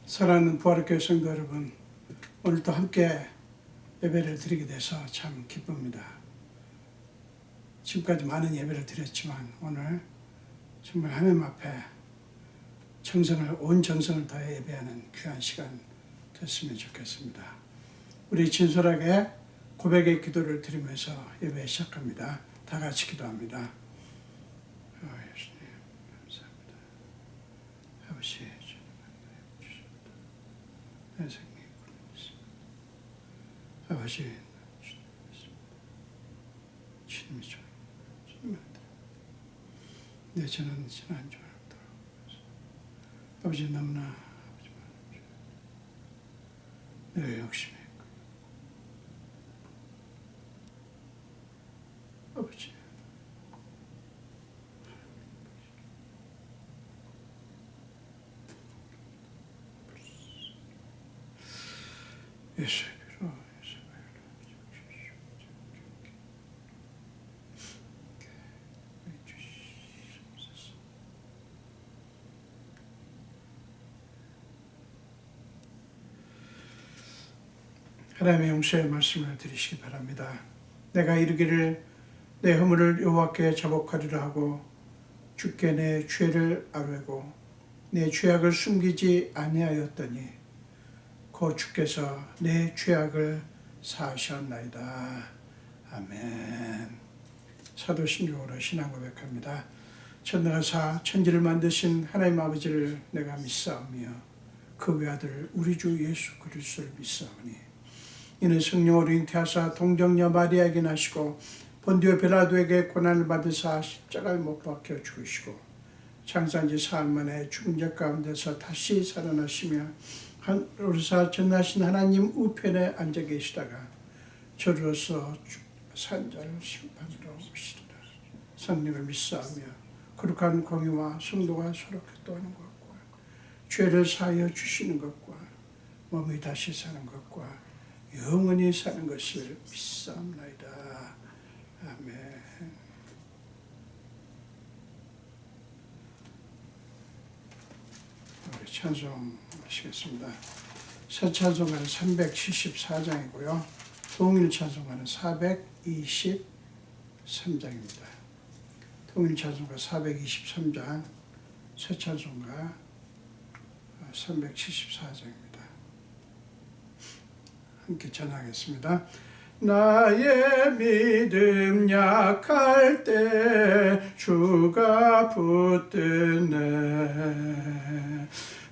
사랑하는 부활교회 성도 여러분, 오늘도 함께 예배를 드리게 돼서 참 기쁩니다. 지금까지 많은 예배를 드렸지만 오늘 정말 하나님 앞에 온 정성을 다해 예배하는 귀한 시간 됐으면 좋겠습니다. 우리 진솔하게 고백의 기도를 드리면서 예배 시작합니다. 다 같이 기도합니다. 예수님 감사합니다. 아버지 내 생명이 구원했습니다. 아버지 주님이 주님한테 내 저는 지난 줄 알도록 아버지 너무나 아버지 늘 욕심이 있고 아버지 예수의 피로 주시옵소서. 하나님의 용서의 말씀을 드리시기 바랍니다. 내가 이르기를 내 허물을 여호와께 자복하리라 하고 주께 내 죄를 아뢰고 내 죄악을 숨기지 아니하였더니 고 주께서 내 죄악을 사하셨나이다. 아멘. 사도신경으로 신앙 고백합니다. 천나라사 천지를 만드신 하나님 아버지를 내가 믿사오며 그 외아들 우리 주 예수 그리스도를 믿사오니 이는 성령으로 잉태하사 동정녀 마리아에게 나시고 본디오 빌라도에게 고난을 받으사 십자가에 못 박혀 죽으시고 장사한 지 사흘 만에 죽은 자 가운데서 다시 살아나시며 오르사 전나신 하나님 우편에 앉아 계시다가 저로서 산자를 심판으로 오시리라. 성령을 믿사하며 거룩한 공의와 성도가 서로 교통하는 것과 죄를 사하여 주시는 것과 몸이 다시 사는 것과 영원히 사는 것을 믿사옵나이다. 아멘. 우리 찬송하시겠습니다. 새 찬송가는 374장이고요. 통일 찬송가는 423장입니다. 통일 찬송가 423장, 새 찬송가 374장입니다. 함께 전하겠습니다. 나의 믿음 약할 때 주가 붙드네.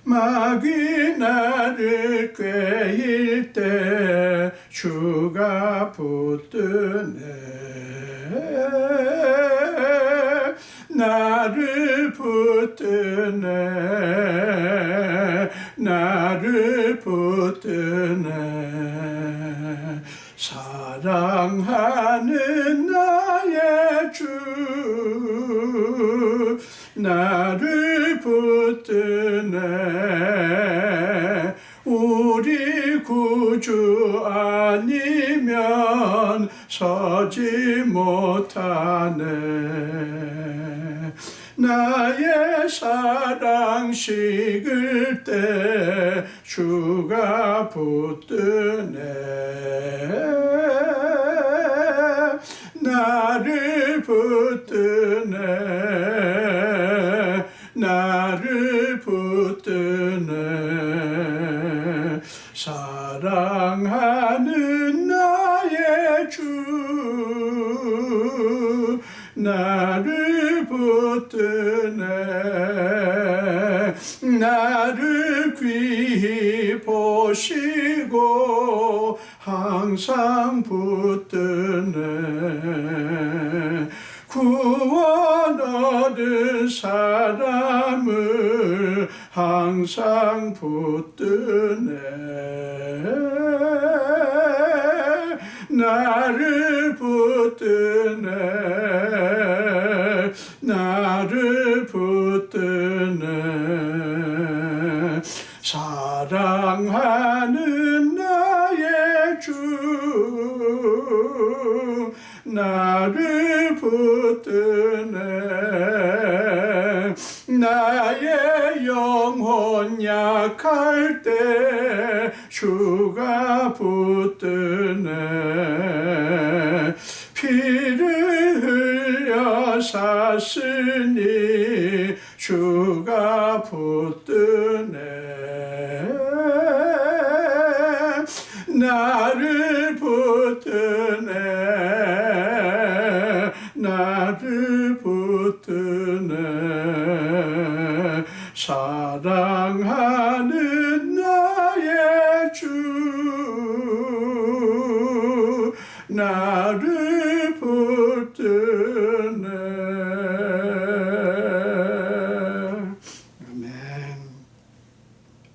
마귀 나를 꾀일 때 주가 붙드네. 나를 붙드네. 나를 붙드네. 사랑하는 나의 주 나를 붙드네. 우리 구주 아니면 서지 못하네. 나의 사랑 식을 때 주가 붙드네. 나를 붙드네. 나를 붙드네. 사랑하는 나의 주 나를 붙드네. 나를 귀히 보시고 항상 붙드네. 구원 얻은 사람을 항상 붙드네. 나를 붙드네. 나를 붙드네. 사랑하는 나의 주 나를 붙드네. 나의 영혼 약 약할 때 주가 붙드네. 피를 흘려 샀으니 주가 붙드네. 나를 붙드네. 나를 붙드네. 사랑하는 나의 주 나를 붙드네. 아멘.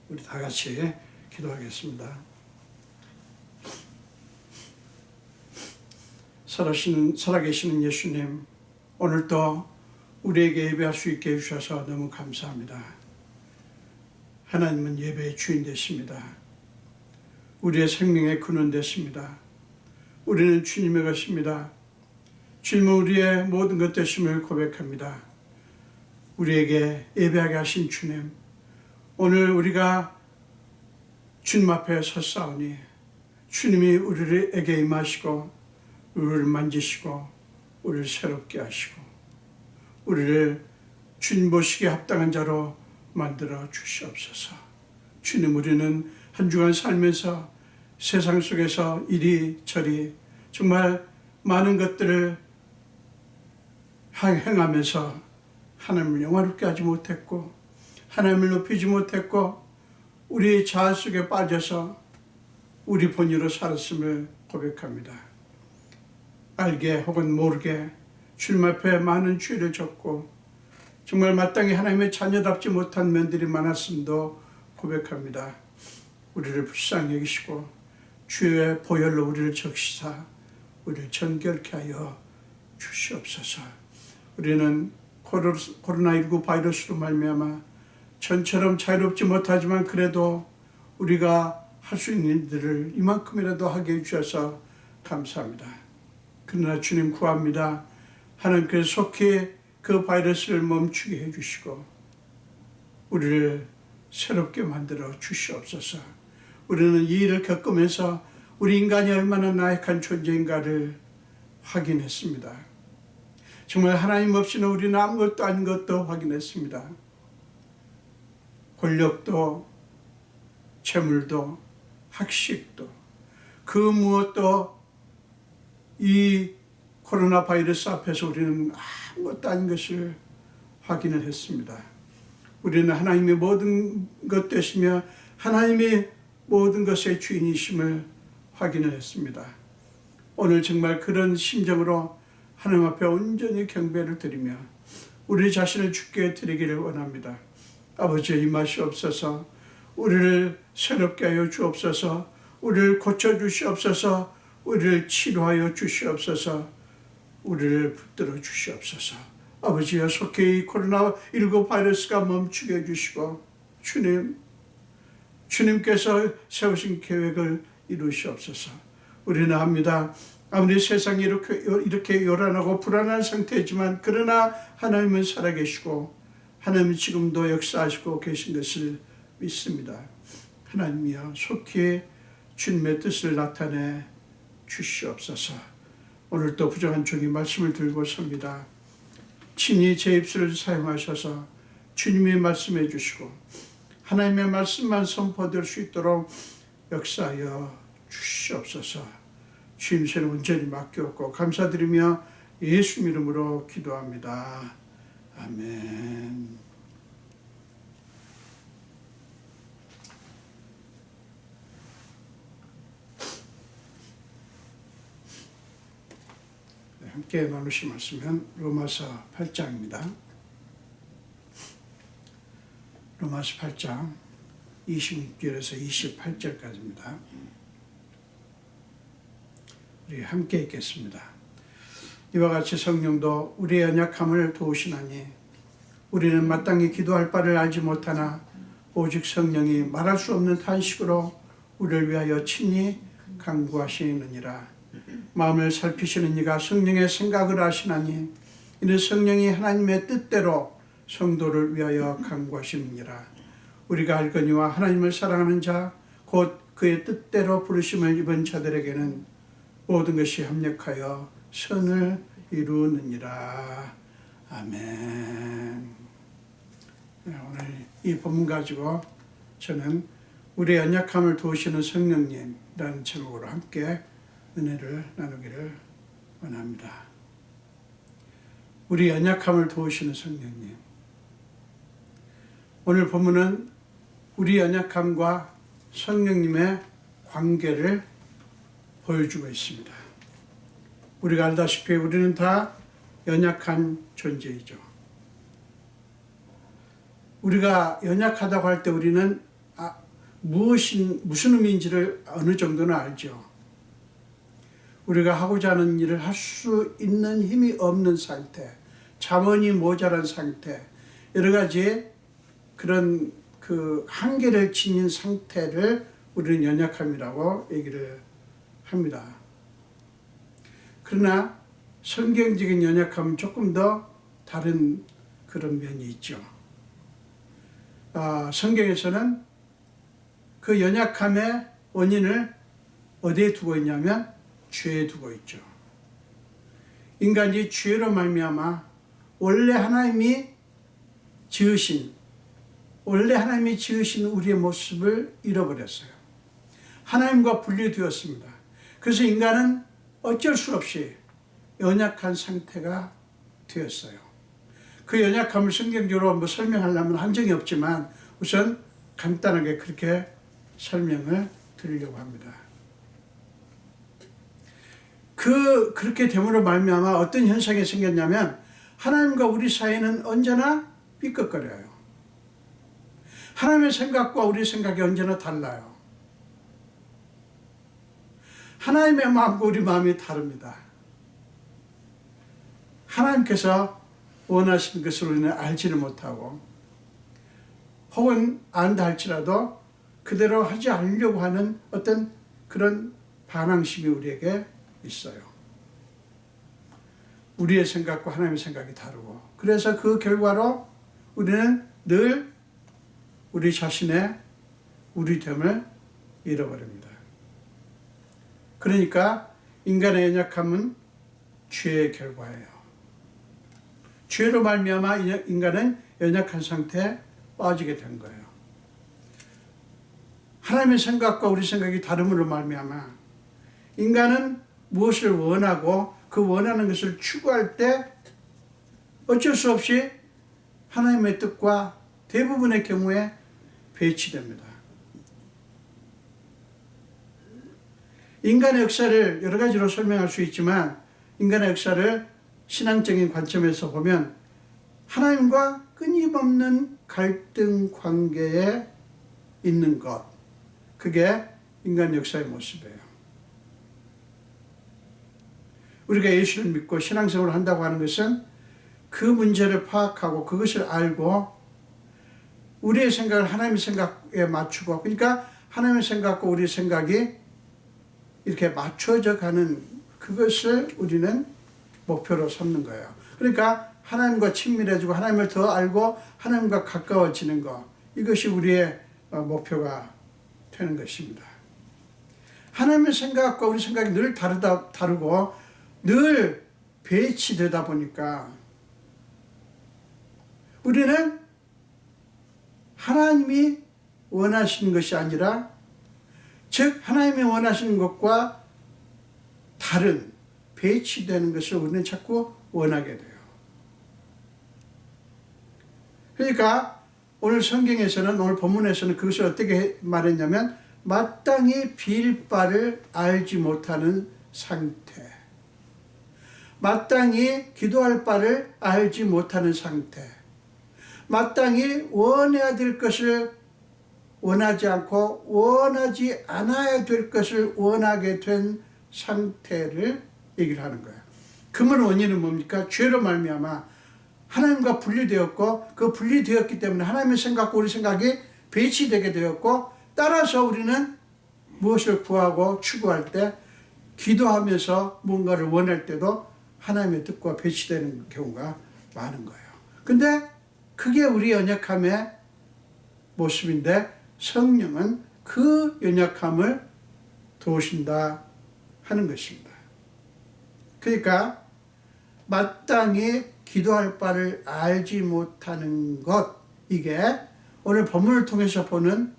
우리 다 같이 기도하겠습니다. 살아계시는 예수님, 오늘도 우리에게 예배할 수 있게 해주셔서 너무 감사합니다. 하나님은 예배의 주인 되십니다. 우리의 생명의 근원 되십니다. 우리는 주님의 것입니다. 주님은 우리의 모든 것 되심을 고백합니다. 우리에게 예배하게 하신 주님, 오늘 우리가 주님 앞에 섰사오니 주님이 우리에게 임하시고 우리를 만지시고 우리를 새롭게 하시고 우리를 주님 보시기에 합당한 자로 만들어 주시옵소서. 주님, 우리는 한 주간 살면서 세상 속에서 이리저리 정말 많은 것들을 행하면서 하나님을 영화롭게 하지 못했고 하나님을 높이지 못했고 우리 자아 속에 빠져서 우리 본의로 살았음을 고백합니다. 알게 혹은 모르게 주님 앞에 많은 죄를 졌고 정말 마땅히 하나님의 자녀답지 못한 면들이 많았음도 고백합니다. 우리를 불쌍히 여기시고 주의 보혈로 우리를 적시사 우리를 정결케 하여 주시옵소서. 우리는 코로나19 바이러스로 말미암아 전처럼 자유롭지 못하지만 그래도 우리가 할 수 있는 일들을 이만큼이라도 하게 해주셔서 감사합니다. 그러나 주님 구합니다. 하나님께서 속히 그 바이러스를 멈추게 해주시고 우리를 새롭게 만들어 주시옵소서. 우리는 이 일을 겪으면서 우리 인간이 얼마나 나약한 존재인가를 확인했습니다. 정말 하나님 없이는 우리는 아무것도 아닌 것도 확인했습니다. 권력도 재물도 학식도 그 무엇도 이 코로나 바이러스 앞에서 우리는 아무것도 아닌 것을 확인을 했습니다. 우리는 하나님의 모든 것 되시며 하나님이 모든 것의 주인이심을 확인을 했습니다. 오늘 정말 그런 심정으로 하나님 앞에 온전히 경배를 드리며 우리 자신을 주께 드리기를 원합니다. 아버지, 임하시옵소서. 우리를 새롭게 하여 주옵소서. 우리를 고쳐주시옵소서. 우리를 치료하여 주시옵소서. 우리를 붙들어 주시옵소서. 아버지여, 속히 이 코로나19 바이러스가 멈추게 해주시고 주님께서 세우신 계획을 이루시옵소서. 우리는 압니다. 아무리 세상이 이렇게 요란하고 불안한 상태이지만 그러나 하나님은 살아계시고 하나님은 지금도 역사하시고 계신 것을 믿습니다. 하나님이여, 속히 주님의 뜻을 나타내 주시옵소서. 오늘도 부정한 종이 말씀을 들고 섭니다. 친히 제 입술을 사용하셔서 주님이 말씀해 주시고 하나님의 말씀만 선포될 수 있도록 역사하여 주시옵소서. 주님 손에 온전히 맡겼고 감사드리며 예수 이름으로 기도합니다. 아멘. 함께 나누실 말씀은 로마서 8장입니다. 로마서 8장 26절에서 28절까지입니다. 우리 함께 읽겠습니다. 이와 같이 성령도 우리의 연약함을 도우시나니 우리는 마땅히 기도할 바를 알지 못하나 오직 성령이 말할 수 없는 탄식으로 우리를 위하여 친히 간구하시느니라. 마음을 살피시는 이가 성령의 생각을 아시나니 이는 성령이 하나님의 뜻대로 성도를 위하여 간구하시느니라. 우리가 알거니와 하나님을 사랑하는 자 곧 그의 뜻대로 부르심을 입은 자들에게는 모든 것이 합력하여 선을 이루느니라. 아멘. 오늘 이 본문 가지고 저는 우리의 연약함을 도우시는 성령님이라는 제목으로 함께 은혜를 나누기를 원합니다. 우리 연약함을 도우시는 성령님. 오늘 본문은 우리 연약함과 성령님의 관계를 보여주고 있습니다. 우리가 알다시피 우리는 다 연약한 존재이죠. 우리가 연약하다고 할 때 우리는 무슨 의미인지를 어느 정도는 알죠. 우리가 하고자 하는 일을 할 수 있는 힘이 없는 상태, 자원이 모자란 상태, 여러 가지 그런 그 한계를 지닌 상태를 우리는 연약함이라고 얘기를 합니다. 그러나 성경적인 연약함은 조금 더 다른 그런 면이 있죠. 성경에서는 그 연약함의 원인을 어디에 두고 있냐면 죄에 두고 있죠. 인간이 죄로 말미암아 원래 하나님이 지으신 우리의 모습을 잃어버렸어요. 하나님과 분리되었습니다. 그래서 인간은 어쩔 수 없이 연약한 상태가 되었어요. 그 연약함을 성경적으로 설명하려면 한정이 없지만 우선 간단하게 그렇게 설명을 드리려고 합니다. 그렇게 됨으로 말미암아 어떤 현상이 생겼냐면 하나님과 우리 사이는 언제나 삐걱거려요. 하나님의 생각과 우리 생각이 언제나 달라요. 하나님의 마음과 우리 마음이 다릅니다. 하나님께서 원하시는 것을 우리는 알지를 못하고 혹은 안다 할지라도 그대로 하지 않으려고 하는 어떤 그런 반항심이 우리에게 있어요. 우리의 생각과 하나님의 생각이 다르고 그래서 그 결과로 우리는 늘 우리 자신의 우리됨을 잃어버립니다. 그러니까 인간의 연약함은 죄의 결과예요. 죄로 말미암아 인간은 연약한 상태에 빠지게 된 거예요. 하나님의 생각과 우리 생각이 다름으로 말미암아 인간은 무엇을 원하고 그 원하는 것을 추구할 때 어쩔 수 없이 하나님의 뜻과 대부분의 경우에 배치됩니다. 인간의 역사를 여러 가지로 설명할 수 있지만 인간의 역사를 신앙적인 관점에서 보면 하나님과 끊임없는 갈등 관계에 있는 것, 그게 인간 역사의 모습이에요. 우리가 예수를 믿고 신앙생활을 한다고 하는 것은 그 문제를 파악하고 그것을 알고 우리의 생각을 하나님의 생각에 맞추고, 그러니까 하나님의 생각과 우리의 생각이 이렇게 맞춰져 가는 그것을 우리는 목표로 삼는 거예요. 그러니까 하나님과 친밀해지고 하나님을 더 알고 하나님과 가까워지는 것, 이것이 우리의 목표가 되는 것입니다. 하나님의 생각과 우리 생각이 늘 다르고 늘 배치되다 보니까 우리는 하나님이 원하시는 것이 아니라, 즉 하나님이 원하시는 것과 다른 배치되는 것을 우리는 자꾸 원하게 돼요. 그러니까 오늘 성경에서는, 오늘 본문에서는 그것을 어떻게 말했냐면 마땅히 빌 바를 알지 못하는 상태, 마땅히 기도할 바를 알지 못하는 상태, 마땅히 원해야 될 것을 원하지 않고 원하지 않아야 될 것을 원하게 된 상태를 얘기를 하는 거예요. 그 원인은 뭡니까? 죄로 말미암아 하나님과 분리되었고, 그 분리되었기 때문에 하나님의 생각과 우리 생각이 배치되게 되었고, 따라서 우리는 무엇을 구하고 추구할 때, 기도하면서 뭔가를 원할 때도 하나님의 뜻과 배치되는 경우가 많은 거예요. 근데 그게 우리 연약함의 모습인데 성령은 그 연약함을 도우신다 하는 것입니다. 그러니까 마땅히 기도할 바를 알지 못하는 것, 이게 오늘 본문을 통해서 보는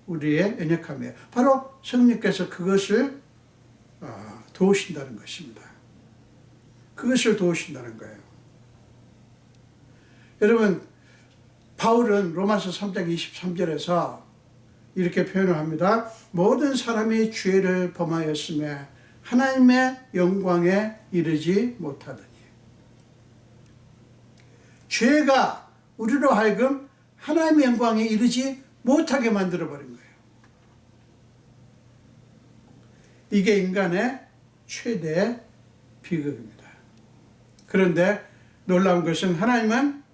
우리의 연약함이에요. 바로 성령께서 그것을 도우신다는 것입니다. 그것을 도우신다는 거예요. 여러분, 바울은 로마서 3장 23절에서 이렇게 표현을 합니다. 모든 사람이 죄를 범하였으며 하나님의 영광에 이르지 못하더니. 죄가 우리로 하여금 하나님의 영광에 이르지 못하게 만들어버린 거예요. 이게 인간의 최대 비극입니다. 그런데 놀라운 것은 하나님은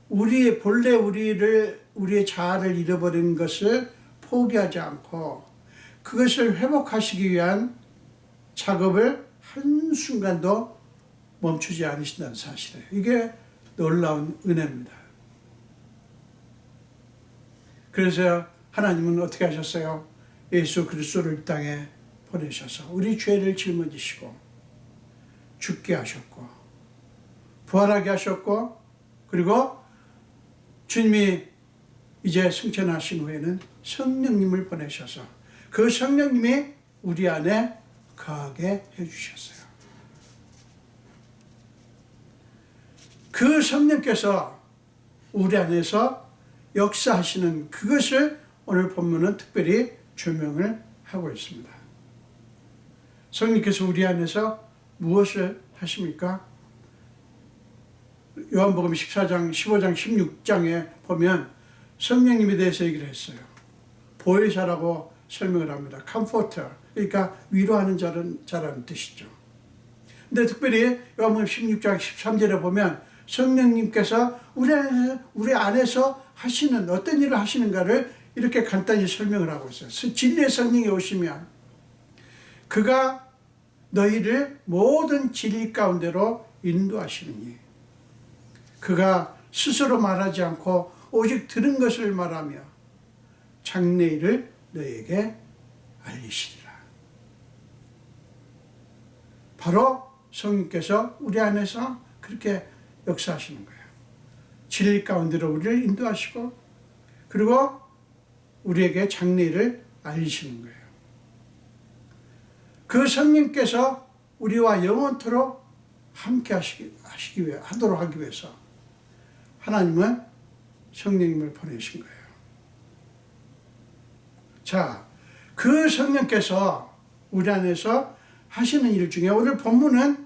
우리의 본래 우리의 자아를 잃어버린 것을 포기하지 않고 그것을 회복하시기 위한 작업을 한순간도 멈추지 않으신다는 사실이에요. 이게 놀라운 은혜입니다. 그래서 하나님은 어떻게 하셨어요? 예수 그리스도를 이 땅에 보내셔서 우리 죄를 짊어지시고 죽게 하셨고 부활하게 하셨고, 그리고 주님이 이제 승천하신 후에는 성령님을 보내셔서 그 성령님이 우리 안에 거하게 해주셨어요. 그 성령께서 우리 안에서 역사하시는 그것을 오늘 본문은 특별히 조명을 하고 있습니다. 성령께서 우리 안에서 무엇을 하십니까? 요한복음 14장, 15장, 16장에 보면 성령님에 대해서 얘기를 했어요. 보혜사라고 설명을 합니다. 컴포터, 그러니까 위로하는 자라는 뜻이죠. 근데 특별히 요한복음 16장 13절에 보면 성령님께서 우리 안에서 하시는 어떤 일을 하시는가를 이렇게 간단히 설명을 하고 있어요. 진리의 성령이 오시면 그가 너희를 모든 진리 가운데로 인도하시느니 그가 스스로 말하지 않고 오직 들은 것을 말하며 장래일을 너희에게 알리시리라. 바로 성령께서 우리 안에서 그렇게 역사하시는 거예요. 진리 가운데로 우리를 인도하시고 그리고 우리에게 장래일을 알리시는 거예요. 그 성령께서 우리와 영원토록 함께 하도록 하기 위해서 하나님은 성령님을 보내신 거예요. 자, 그 성령께서 우리 안에서 하시는 일 중에 오늘 본문은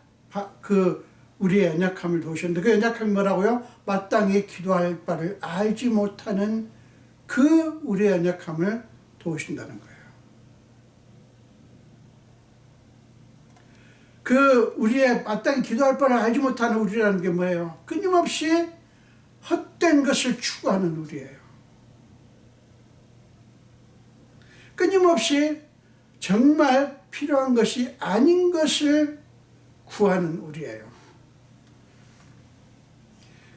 우리의 연약함을 도우셨는데 그 연약함이 뭐라고요? 마땅히 기도할 바를 알지 못하는 그 우리의 연약함을 도우신다는 거예요. 우리의 마땅히 기도할 바를 알지 못하는 우리라는 게 뭐예요? 끊임없이 헛된 것을 추구하는 우리예요. 끊임없이 정말 필요한 것이 아닌 것을 구하는 우리예요.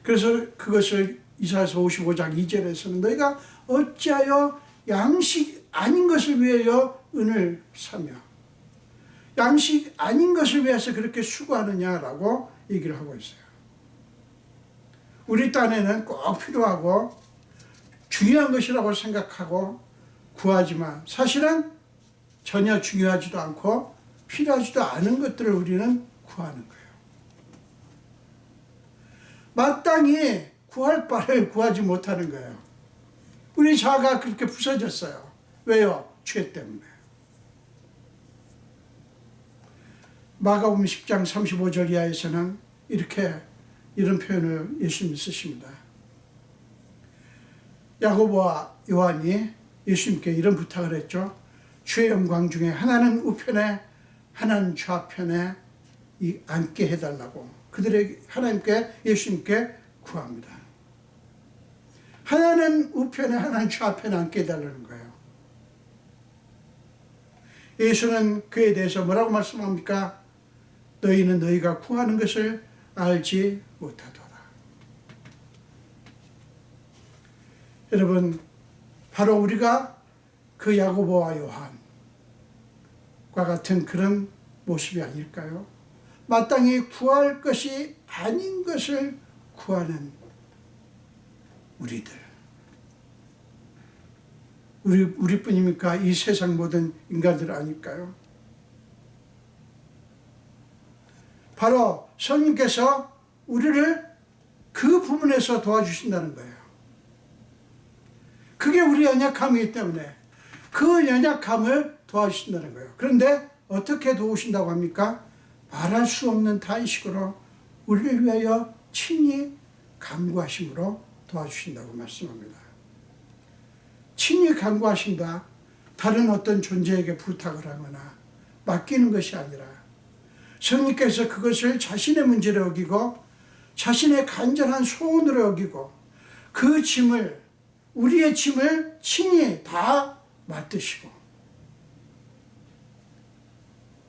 그래서 그것을 이사야서 55장 2절에서는 너희가 어찌하여 양식 아닌 것을 위하여 은을 사며 양식 아닌 것을 위해서 그렇게 수고하느냐라고 얘기를 하고 있어요. 우리 딴에는 꼭 필요하고 중요한 것이라고 생각하고 구하지만 사실은 전혀 중요하지도 않고 필요하지도 않은 것들을 우리는 구하는 거예요. 마땅히 구할 바를 구하지 못하는 거예요. 우리 자아가 그렇게 부서졌어요. 왜요? 죄 때문에. 마가복음 10장 35절 이하에서는 이런 표현을 예수님이 쓰십니다. 야고보와 요한이 예수님께 이런 부탁을 했죠. 주의 영광 중에 하나는 우편에 하나는 좌편에 앉게 해달라고 그들에게 하나님께 예수님께 구합니다. 하나는 우편에 하나는 좌편에 앉게 해달라는 거예요. 예수는 그에 대해서 뭐라고 말씀합니까? 너희는 너희가 구하는 것을 알지 못하더라. 여러분, 바로 우리가 그 야고보와 요한과 같은 그런 모습이 아닐까요? 마땅히 구할 것이 아닌 것을 구하는 우리들. 우리뿐입니까? 이 세상 모든 인간들 아닐까요? 바로 성령께서 우리를 그 부분에서 도와주신다는 거예요. 그게 우리 연약함이기 때문에 그 연약함을 도와주신다는 거예요. 그런데 어떻게 도우신다고 합니까? 말할 수 없는 탄식으로 우리를 위하여 친히 간구하심으로 도와주신다고 말씀합니다. 친히 간구하신다. 다른 어떤 존재에게 부탁을 하거나 맡기는 것이 아니라 성령께서 그것을 자신의 문제로 여기고 자신의 간절한 소원으로 여기고 그 짐을, 우리의 짐을 친히 다 맡으시고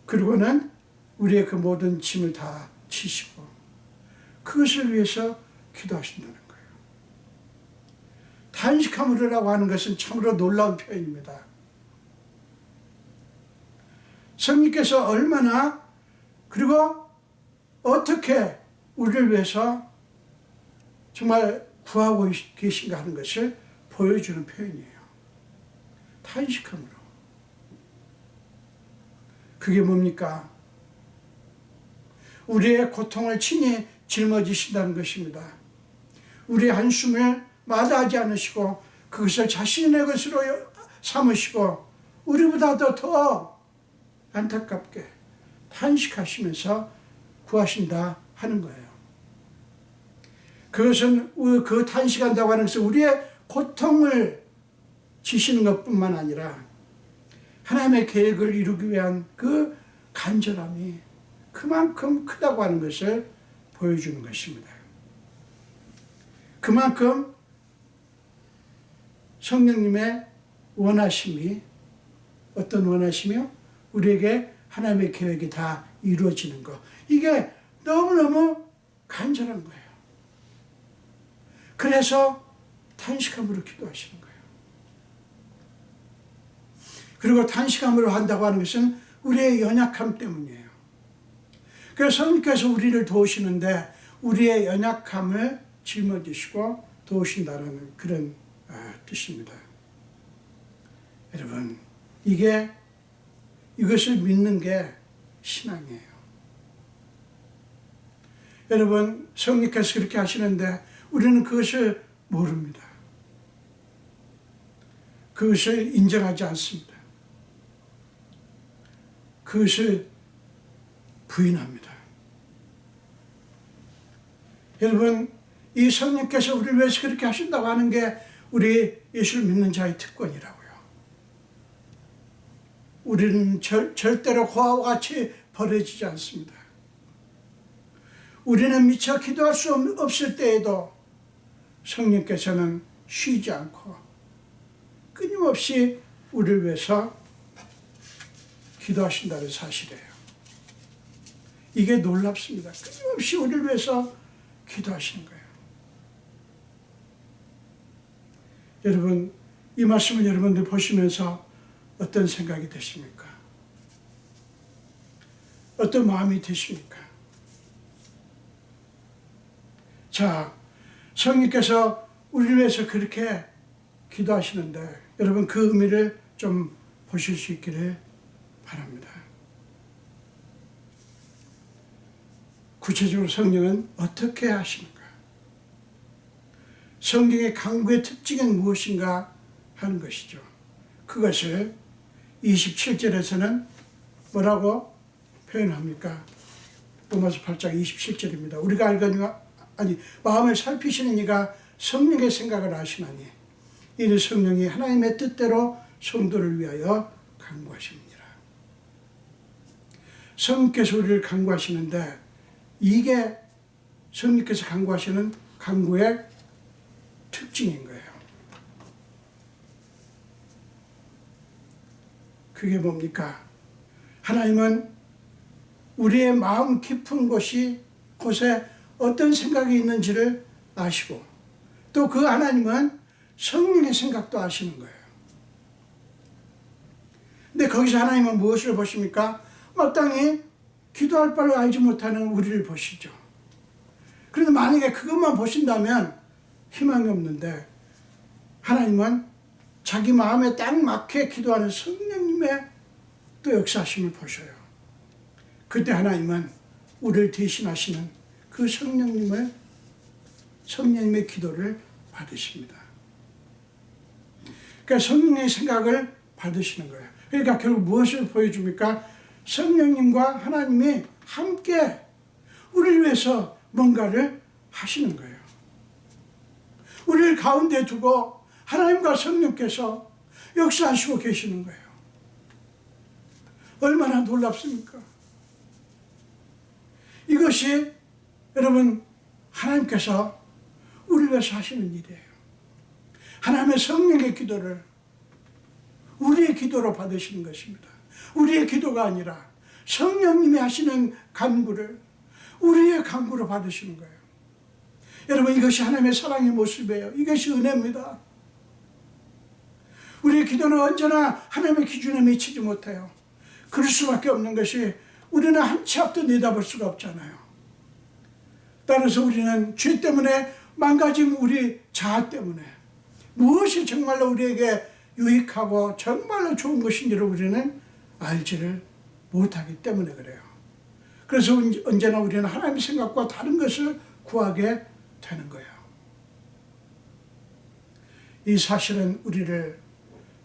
그리고는 우리의 그 모든 짐을 다 지시고 그것을 위해서 기도하신다는 거예요. 탄식하므로라고 하는 것은 참으로 놀라운 표현입니다. 성령께서 얼마나 그리고 어떻게 우리를 위해서 정말 구하고 계신가 하는 것을 보여주는 표현이에요. 탄식함으로. 그게 뭡니까? 우리의 고통을 친히 짊어지신다는 것입니다. 우리의 한숨을 마다하지 않으시고 그것을 자신의 것으로 삼으시고 우리보다도 더 안타깝게 탄식하시면서 구하신다 하는 거예요. 그것은 그 탄식한다고 하는 것은 우리의 고통을 지시는 것뿐만 아니라 하나님의 계획을 이루기 위한 그 간절함이 그만큼 크다고 하는 것을 보여주는 것입니다. 그만큼 성령님의 원하심이 어떤 원하심이요? 우리에게 하나님의 계획이 다 이루어지는 것. 이게 너무너무 간절한 거예요. 그래서 탄식함으로 기도하시는 거예요. 그리고 탄식함으로 한다고 하는 것은 우리의 연약함 때문이에요. 그래서 성령께서 우리를 도우시는데 우리의 연약함을 짊어지시고 도우신다는 그런 뜻입니다. 여러분, 이것을 믿는 게 신앙이에요. 여러분, 성령께서 그렇게 하시는데 우리는 그것을 모릅니다. 그것을 인정하지 않습니다. 그것을 부인합니다. 여러분, 이 성령께서 우리를 위해서 그렇게 하신다고 하는 게 우리 예수를 믿는 자의 특권이라고요. 우리는 절대로 그와 같이 버려지지 않습니다. 우리는 미처 기도할 수 없을 때에도 성령께서는 쉬지 않고 끊임없이 우리를 위해서 기도하신다는 사실이에요. 이게 놀랍습니다. 끊임없이 우리를 위해서 기도하시는 거예요. 여러분, 이 말씀을 여러분들 보시면서 어떤 생각이 드십니까? 어떤 마음이 드십니까? 자, 성령께서 우리를 위해서 그렇게 기도하시는데 여러분 그 의미를 좀 보실 수 있기를 바랍니다. 구체적으로 성령은 어떻게 하시는가? 성경의 간구의 특징은 무엇인가 하는 것이죠. 그것을 27절에서는 뭐라고 표현합니까? 로마서 8장 27절입니다. 우리가 알거니와 마음을 살피시는 이가 성령의 생각을 아시나니 이는 성령이 하나님의 뜻대로 성도를 위하여 간구하십니다. 성령께서 우리를 간구하시는데 이게 성령께서 간구하시는 간구의 특징인 거예요. 그게 뭡니까? 하나님은 우리의 마음 깊은 곳에 어떤 생각이 있는지를 아시고 또 그 하나님은 성령의 생각도 아시는 거예요. 근데 거기서 하나님은 무엇을 보십니까? 마땅히 기도할 바를 알지 못하는 우리를 보시죠. 그런데 만약에 그것만 보신다면 희망이 없는데, 하나님은 자기 마음에 딱 맞게 기도하는 성령님의 또 역사하심을 보셔요. 그때 하나님은 우리를 대신하시는 그 성령님의 기도를 받으십니다. 그러니까 성령의 생각을 받으시는 거예요. 그러니까 결국 무엇을 보여줍니까? 성령님과 하나님이 함께 우리를 위해서 뭔가를 하시는 거예요. 우리를 가운데 두고 하나님과 성령께서 역사하시고 계시는 거예요. 얼마나 놀랍습니까? 이것이 여러분 하나님께서 우리를 위해서 하시는 일이에요. 하나님의 성령의 기도를 우리의 기도로 받으시는 것입니다. 우리의 기도가 아니라 성령님이 하시는 간구를 우리의 간구로 받으시는 거예요. 여러분, 이것이 하나님의 사랑의 모습이에요. 이것이 은혜입니다. 우리의 기도는 언제나 하나님의 기준에 미치지 못해요. 그럴 수밖에 없는 것이 우리는 한 치 앞도 내다볼 수가 없잖아요. 따라서 우리는 죄 때문에 망가진 우리 자아 때문에 무엇이 정말로 우리에게 유익하고 정말로 좋은 것인지를 우리는 알지를 못하기 때문에 그래요. 그래서 언제나 우리는 하나님의 생각과 다른 것을 구하게 되는 거예요. 이 사실은 우리를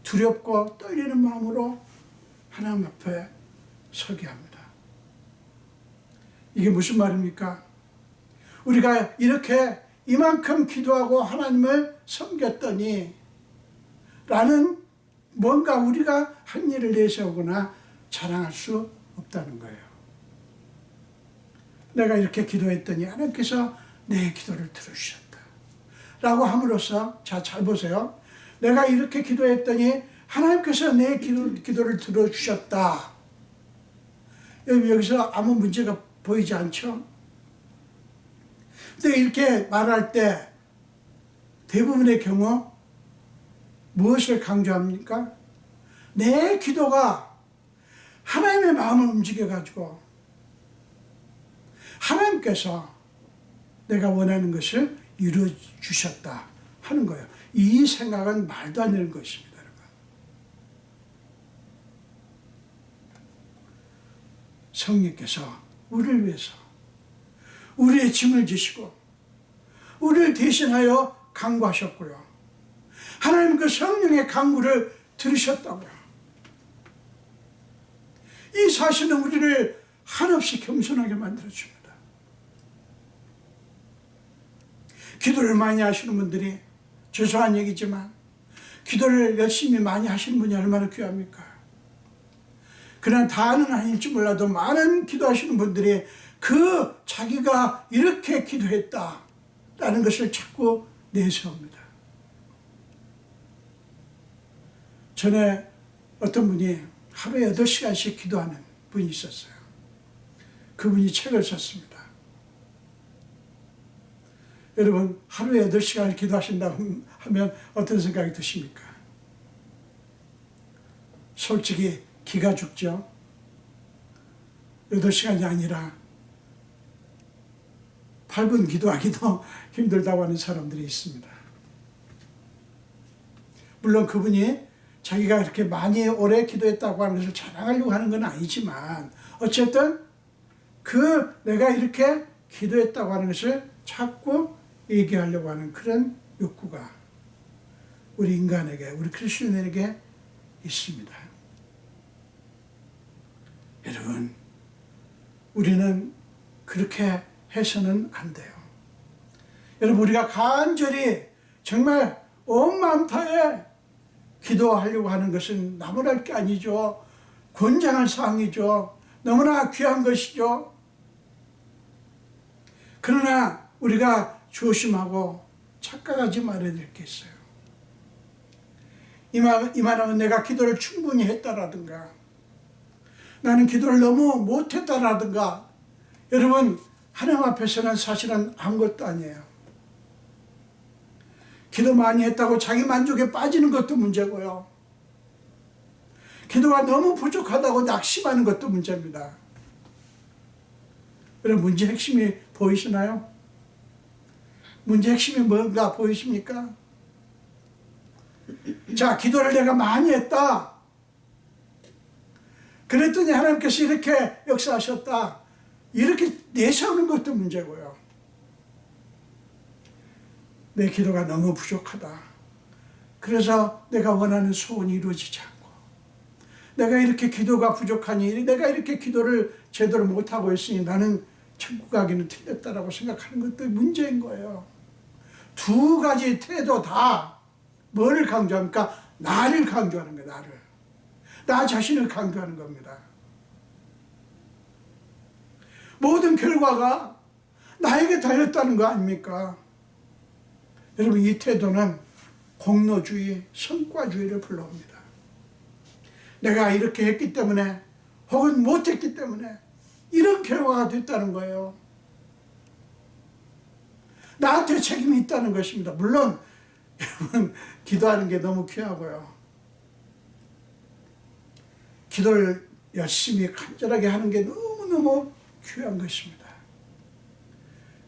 두렵고 떨리는 마음으로 하나님 앞에 서게 합니다. 이게 무슨 말입니까? 우리가 이렇게 이만큼 기도하고 하나님을 섬겼더니 라는 뭔가 우리가 한 일을 내세우거나 자랑할 수 없다는 거예요. 내가 이렇게 기도했더니 하나님께서 내 기도를 들어주셨다 라고 함으로써, 자, 잘 보세요. 내가 이렇게 기도했더니 하나님께서 내 기도를 들어주셨다. 여기서 아무 문제가 보이지 않죠? 근데 이렇게 말할 때 대부분의 경우 무엇을 강조합니까? 내 기도가 하나님의 마음을 움직여가지고 하나님께서 내가 원하는 것을 이루어주셨다 하는 거예요. 이 생각은 말도 안 되는 것입니다, 여러분. 성령께서 우리를 위해서 우리의 짐을 지시고 우리를 대신하여 간구하셨고요. 하나님 그 성령의 간구를 들으셨다고요. 이 사실은 우리를 한없이 겸손하게 만들어줍니다. 기도를 많이 하시는 분들이, 죄송한 얘기지만 기도를 열심히 많이 하시는 분이 얼마나 귀합니까? 그러나 다는 아닐지 몰라도 많은 기도하시는 분들이 그 자기가 이렇게 기도했다라는 것을 자꾸 내세웁니다. 전에 어떤 분이 하루에 8시간씩 기도하는 분이 있었어요. 그분이 책을 썼습니다. 여러분, 하루에 8시간을 기도하신다고 하면 어떤 생각이 드십니까? 솔직히 기가 죽죠. 8시간이 아니라 8분 기도하기도 힘들다고 하는 사람들이 있습니다. 물론 그분이 자기가 그렇게 많이 오래 기도했다고 하는 것을 자랑하려고 하는 건 아니지만 어쨌든 내가 이렇게 기도했다고 하는 것을 자꾸 얘기하려고 하는 그런 욕구가 우리 인간에게, 우리 크리스천에게 있습니다. 여러분, 우리는 그렇게 해서는 안 돼요. 여러분, 우리가 간절히 정말 온 마음 다해 기도하려고 하는 것은 나무랄 게 아니죠. 권장할 사항이죠. 너무나 귀한 것이죠. 그러나 우리가 조심하고 착각하지 말아야 될 게 있어요. 이만하면 내가 기도를 충분히 했다라든가, 나는 기도를 너무 못했다라든가, 여러분, 하나님 앞에서는 사실은 아무것도 아니에요. 기도 많이 했다고 자기 만족에 빠지는 것도 문제고요. 기도가 너무 부족하다고 낙심하는 것도 문제입니다. 그럼 문제 핵심이 보이시나요? 문제 핵심이 뭔가 보이십니까? 자, 기도를 내가 많이 했다. 그랬더니 하나님께서 이렇게 역사하셨다. 이렇게 내세우는 것도 문제고요. 내 기도가 너무 부족하다. 그래서 내가 원하는 소원이 이루어지지 않고, 내가 이렇게 기도가 부족하니, 내가 이렇게 기도를 제대로 못하고 있으니 나는 천국 가기는 틀렸다라고 생각하는 것도 문제인 거예요. 두 가지 태도 다 뭐를 강조합니까? 나를 강조하는 거예요. 나를. 나 자신을 강조하는 겁니다. 모든 결과가 나에게 달렸다는 거 아닙니까? 여러분, 이 태도는 공로주의, 성과주의를 불러옵니다. 내가 이렇게 했기 때문에 혹은 못했기 때문에 이런 결과가 됐다는 거예요. 나한테 책임이 있다는 것입니다. 물론 여러분, 기도하는 게 너무 귀하고요. 기도를 열심히 간절하게 하는 게 너무너무 귀한 것입니다.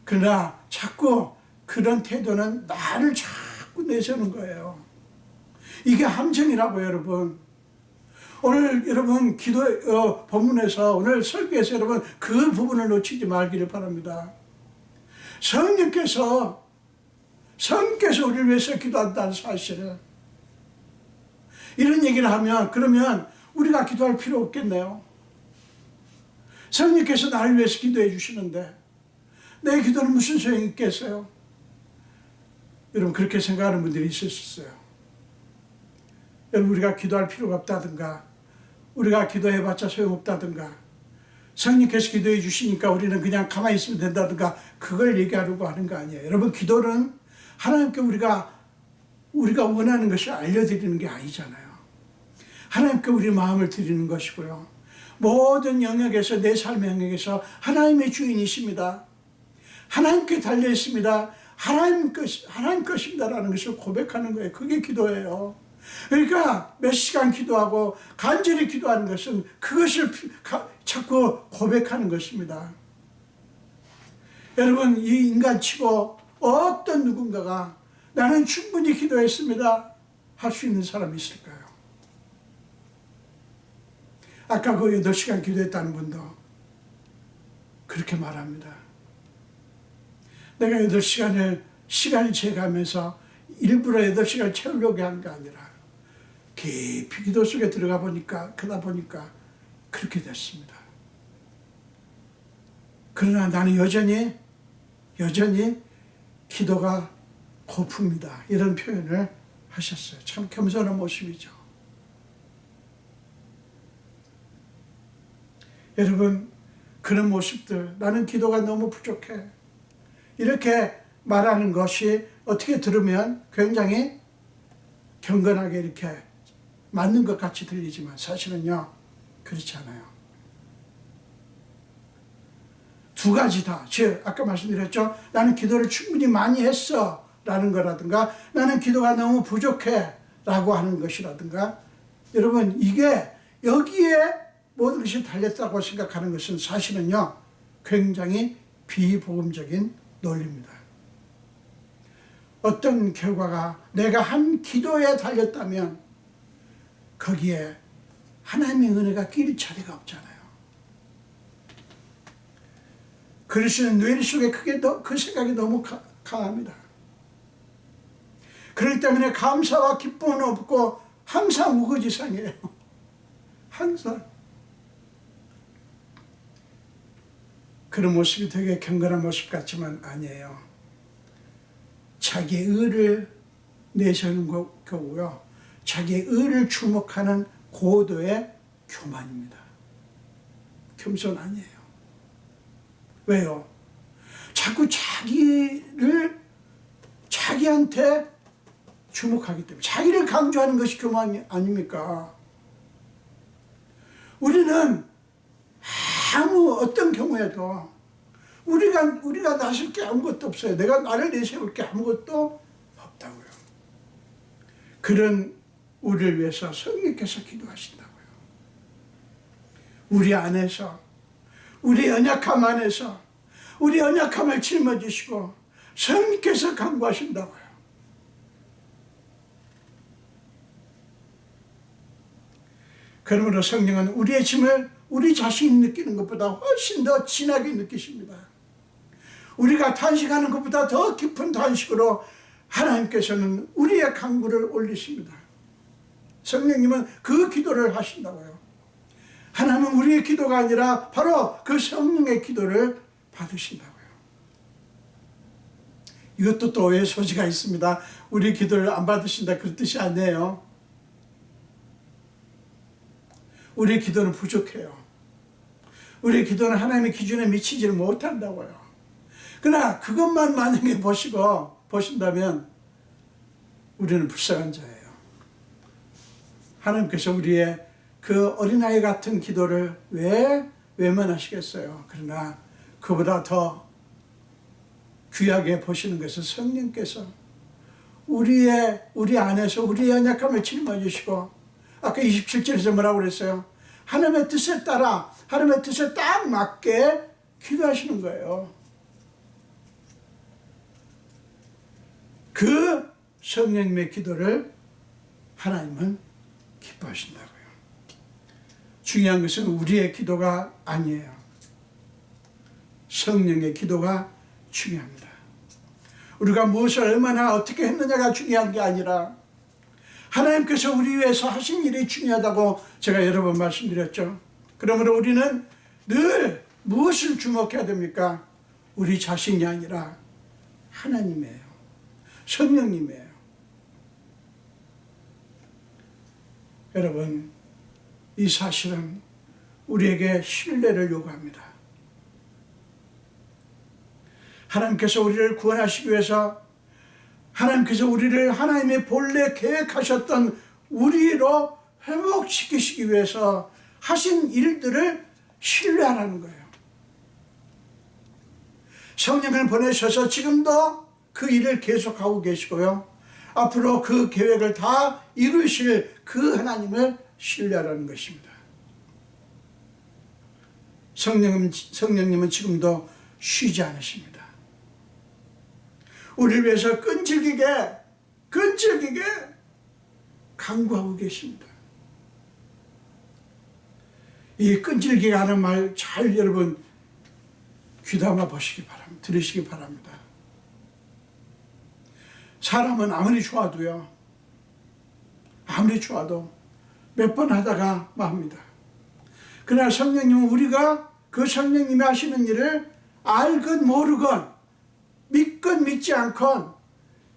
그러나 자꾸 그런 태도는 나를 자꾸 내세우는 거예요. 이게 함정이라고요, 여러분. 오늘 여러분 기도 본문에서, 오늘 설교에서 여러분 그 부분을 놓치지 말기를 바랍니다. 성령께서 우리를 위해서 기도한다는 사실을, 이런 얘기를 하면 그러면 우리가 기도할 필요 없겠네요. 성령께서 나를 위해서 기도해 주시는데 내 기도는 무슨 소용이 있겠어요? 여러분, 그렇게 생각하는 분들이 있을 수 있어요. 여러분, 우리가 기도할 필요가 없다든가, 우리가 기도해봤자 소용없다든가, 성령께서 기도해 주시니까 우리는 그냥 가만히 있으면 된다든가, 그걸 얘기하려고 하는 거 아니에요. 여러분, 기도는 하나님께 우리가 원하는 것을 알려드리는 게 아니잖아요. 하나님께 우리 마음을 드리는 것이고요. 모든 영역에서, 내 삶의 영역에서 하나님의 주인이십니다. 하나님께 달려 있습니다. 하나님 것입니다라는 것을 고백하는 거예요. 그게 기도예요. 그러니까 몇 시간 기도하고 간절히 기도하는 것은 그것을 자꾸 고백하는 것입니다. 여러분, 이 인간치고 어떤 누군가가 나는 충분히 기도했습니다 할 수 있는 사람이 있을까요? 아까 그 8시간 기도했다는 분도 그렇게 말합니다. 내가 시간을 채가면서 일부러 8시간을 채우려고 한 게 아니라 깊이 기도 속에 들어가 보니까, 그러다 보니까 그렇게 됐습니다. 그러나 나는 여전히 기도가 고픕니다. 이런 표현을 하셨어요. 참 겸손한 모습이죠. 여러분, 그런 모습들, 나는 기도가 너무 부족해, 이렇게 말하는 것이 어떻게 들으면 굉장히 경건하게 이렇게 맞는 것 같이 들리지만 사실은요, 그렇지 않아요. 두 가지 다, 즉 아까 말씀드렸죠. 나는 기도를 충분히 많이 했어 라는 거라든가, 나는 기도가 너무 부족해 라고 하는 것이라든가, 여러분, 이게 여기에 모든 것이 달렸다고 생각하는 것은 사실은요, 굉장히 비복음적인 논리입니다. 어떤 결과가 내가 한 기도에 달렸다면 거기에 하나님의 은혜가 끼일 자리가 없잖아요. 그리스도의 뇌리 속에 그 생각이 너무 강합니다. 그렇기 때문에 감사와 기쁨은 없고 항상 우거지상이에요. 항상. 그런 모습이 되게 경건한 모습 같지만 아니에요. 자기의 의를 내세우는 거고요. 자기의 의를 주목하는 고도의 교만입니다. 겸손 아니에요. 왜요? 자꾸 자기한테 주목하기 때문에, 자기를 강조하는 것이 교만이 아닙니까? 우리는 어떤 경우에도 우리가 나설 게 아무것도 없어요. 내가 나를 내세울 게 아무것도 없다고요. 그런 우리를 위해서 성령께서 기도하신다고요. 우리 안에서, 우리 연약함 안에서 우리 연약함을 짊어지시고 성령께서 간구하신다고요. 그러므로 성령은 우리의 짐을 우리 자신이 느끼는 것보다 훨씬 더 진하게 느끼십니다. 우리가 탄식하는 것보다 더 깊은 탄식으로 하나님께서는 우리의 간구를 올리십니다. 성령님은 그 기도를 하신다고요. 하나님은 우리의 기도가 아니라 바로 그 성령의 기도를 받으신다고요. 이것도 또 오해의 소지가 있습니다. 우리 기도를 안 받으신다 그런 뜻이 아니에요. 우리 기도는 부족해요. 우리 기도는 하나님의 기준에 미치지를 못한다고요. 그러나 그것만 만약에 보신다면 우리는 불쌍한 자예요. 하나님께서 우리의 그 어린아이 같은 기도를 왜 외면하시겠어요? 그러나 그보다 더 귀하게 보시는 것은 성령께서 우리 안에서 우리의 연약함을 짊어지시고, 아까 27절에서 뭐라고 그랬어요? 하나님의 뜻에 따라, 하나님의 뜻에 딱 맞게 기도하시는 거예요. 그 성령님의 기도를 하나님은 기뻐하신다고요. 중요한 것은 우리의 기도가 아니에요. 성령의 기도가 중요합니다. 우리가 무엇을 얼마나 어떻게 했느냐가 중요한 게 아니라 하나님께서 우리 위해서 하신 일이 중요하다고 제가 여러 번 말씀드렸죠. 그러므로 우리는 늘 무엇을 주목해야 됩니까? 우리 자신이 아니라 하나님이에요. 성령님이에요. 여러분, 이 사실은 우리에게 신뢰를 요구합니다. 하나님께서 우리를 구원하시기 위해서, 하나님께서 우리를 하나님의 본래 계획하셨던 우리로 회복시키시기 위해서 하신 일들을 신뢰하라는 거예요. 성령을 보내셔서 지금도 그 일을 계속하고 계시고요. 앞으로 그 계획을 다 이루실 그 하나님을 신뢰하라는 것입니다. 성령님은 지금도 쉬지 않으십니다. 우리를 위해서 끈질기게 간구하고 계십니다. 이 끈질기게 하는 말 잘 여러분 귀담아 보시기 바랍니다. 들으시기 바랍니다. 사람은 아무리 좋아도 몇 번 하다가 맙니다. 그러나 성령님은 우리가 그 성령님이 하시는 일을 알건 모르건, 믿건 믿지 않건,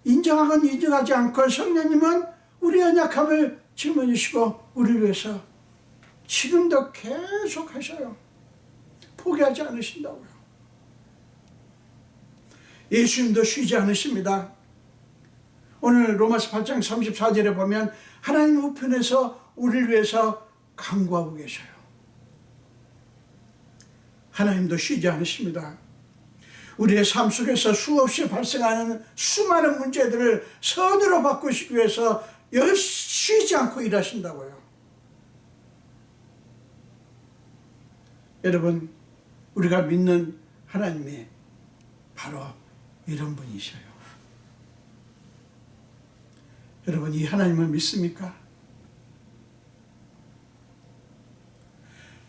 인정하건 인정하지 않건 성령님은 우리 연약함을 짊어지시고 우리를 위해서 지금도 계속 하셔요. 포기하지 않으신다고요. 예수님도 쉬지 않으십니다. 오늘 로마서 8장 34절에 보면 하나님 우편에서 우리를 위해서 간구하고 계셔요. 하나님도 쉬지 않으십니다. 우리의 삶 속에서 수없이 발생하는 수많은 문제들을 선으로 바꾸시기 위해서 쉬지 않고 일하신다고요. 여러분, 우리가 믿는 하나님이 바로 이런 분이셔요. 여러분, 이 하나님을 믿습니까?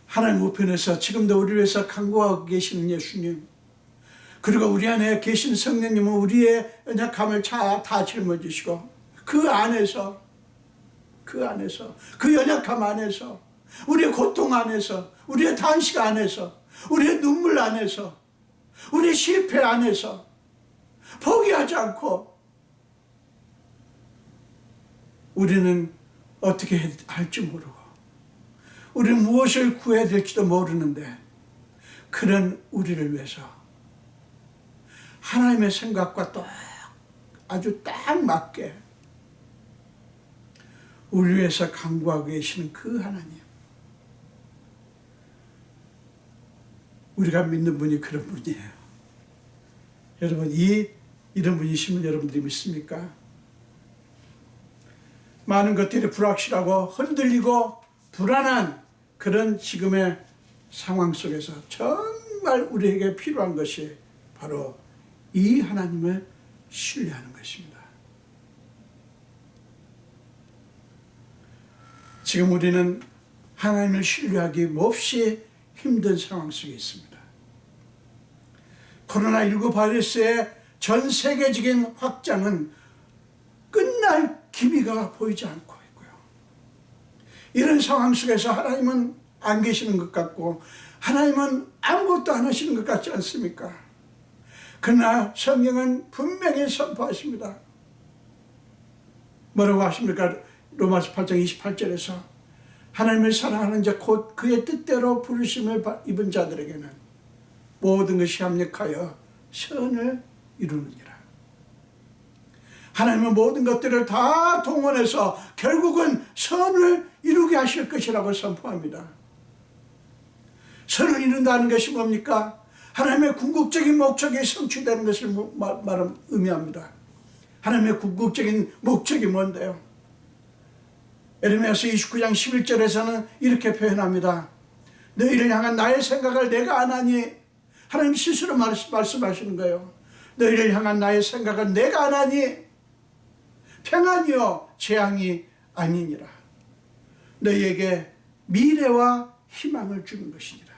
하나님 우편에서 지금도 우리를 위해서 간구하고 계시는 예수님, 그리고 우리 안에 계신 성령님은 우리의 연약함을 다 짊어지시고 그 안에서 그 연약함 안에서, 우리의 고통 안에서, 우리의 탄식 안에서, 우리의 눈물 안에서, 우리의 실패 안에서 포기하지 않고 우리는 어떻게 할지 모르고 우리는 무엇을 구해야 될지도 모르는데 그런 우리를 위해서 하나님의 생각과 아주 딱 맞게 우리 위해서 간구하고 계시는 그 하나님, 우리가 믿는 분이 그런 분이에요. 여러분, 이런 분이시면 여러분들이 믿습니까? 많은 것들이 불확실하고 흔들리고 불안한 그런 지금의 상황 속에서 정말 우리에게 필요한 것이 바로 이 하나님을 신뢰하는 것입니다. 지금 우리는 하나님을 신뢰하기 몹시 힘든 상황 속에 있습니다. 코로나19 바이러스의 전 세계적인 확장은 끝날 기미가 보이지 않고 있고요. 이런 상황 속에서 하나님은 안 계시는 것 같고 하나님은 아무것도 안 하시는 것 같지 않습니까? 그러나 성경은 분명히 선포하십니다. 뭐라고 하십니까? 로마서 8장 28절에서 하나님을 사랑하는 자 곧 그의 뜻대로 부르심을 입은 자들에게는 모든 것이 합력하여 선을 이루느니라. 하나님은 모든 것들을 다 동원해서 결국은 선을 이루게 하실 것이라고 선포합니다. 선을 이룬다는 것이 뭡니까? 하나님의 궁극적인 목적이 성취되는 것을 의미합니다. 하나님의 궁극적인 목적이 뭔데요? 에레미야서 29장 11절에서는 이렇게 표현합니다. 너희를 향한 나의 생각을 내가 아나니, 하나님 스스로 말씀하시는 거예요. 너희를 향한 나의 생각은 내가 아나니 평안이요 재앙이 아니니라. 너희에게 미래와 희망을 주는 것이니라.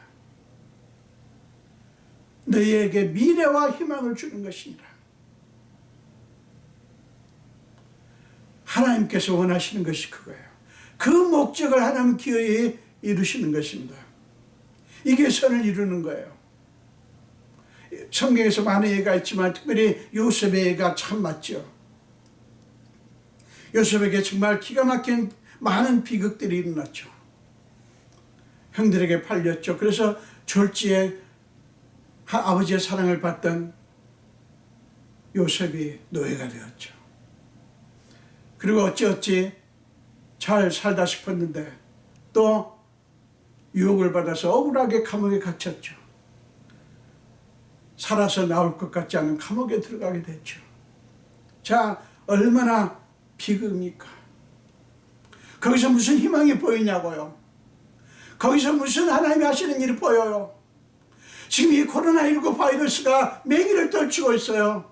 너희에게 미래와 희망을 주는 것이니라. 하나님께서 원하시는 것이 그거예요. 그 목적을 하나님 기어이 이루시는 것입니다. 이게 선을 이루는 거예요. 성경에서 많은 예가 있지만 특별히 요셉의 예가 참 맞죠. 요셉에게 정말 기가 막힌 많은 비극들이 일어났죠. 형들에게 팔렸죠. 그래서 졸지에 아버지의 사랑을 받던 요셉이 노예가 되었죠. 그리고 어찌어찌 잘 살다 싶었는데 또 유혹을 받아서 억울하게 감옥에 갇혔죠. 살아서 나올 것 같지 않은 감옥에 들어가게 됐죠. 자, 얼마나 비극입니까? 거기서 무슨 희망이 보이냐고요? 거기서 무슨 하나님이 하시는 일이 보여요? 지금 이 코로나19 바이러스가 매기를 떨치고 있어요.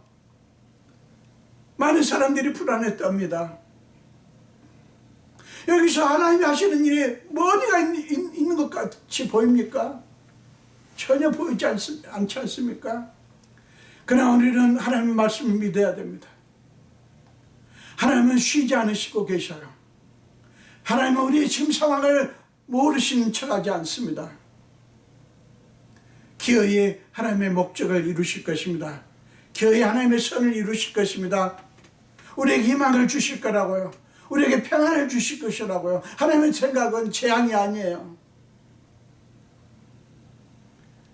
많은 사람들이 불안에 떱니다. 여기서 하나님이 하시는 일이 어디가 있는 것 같이 보입니까? 전혀 보이지 않지 않습니까? 그러나 우리는 하나님의 말씀을 믿어야 됩니다. 하나님은 쉬지 않으시고 계셔요. 하나님은 우리의 지금 상황을 모르시는 척하지 않습니다. 기어이 하나님의 목적을 이루실 것입니다. 기어이 하나님의 선을 이루실 것입니다. 우리에게 희망을 주실 거라고요. 우리에게 평안을 주실 것이라고요. 하나님의 생각은 재앙이 아니에요.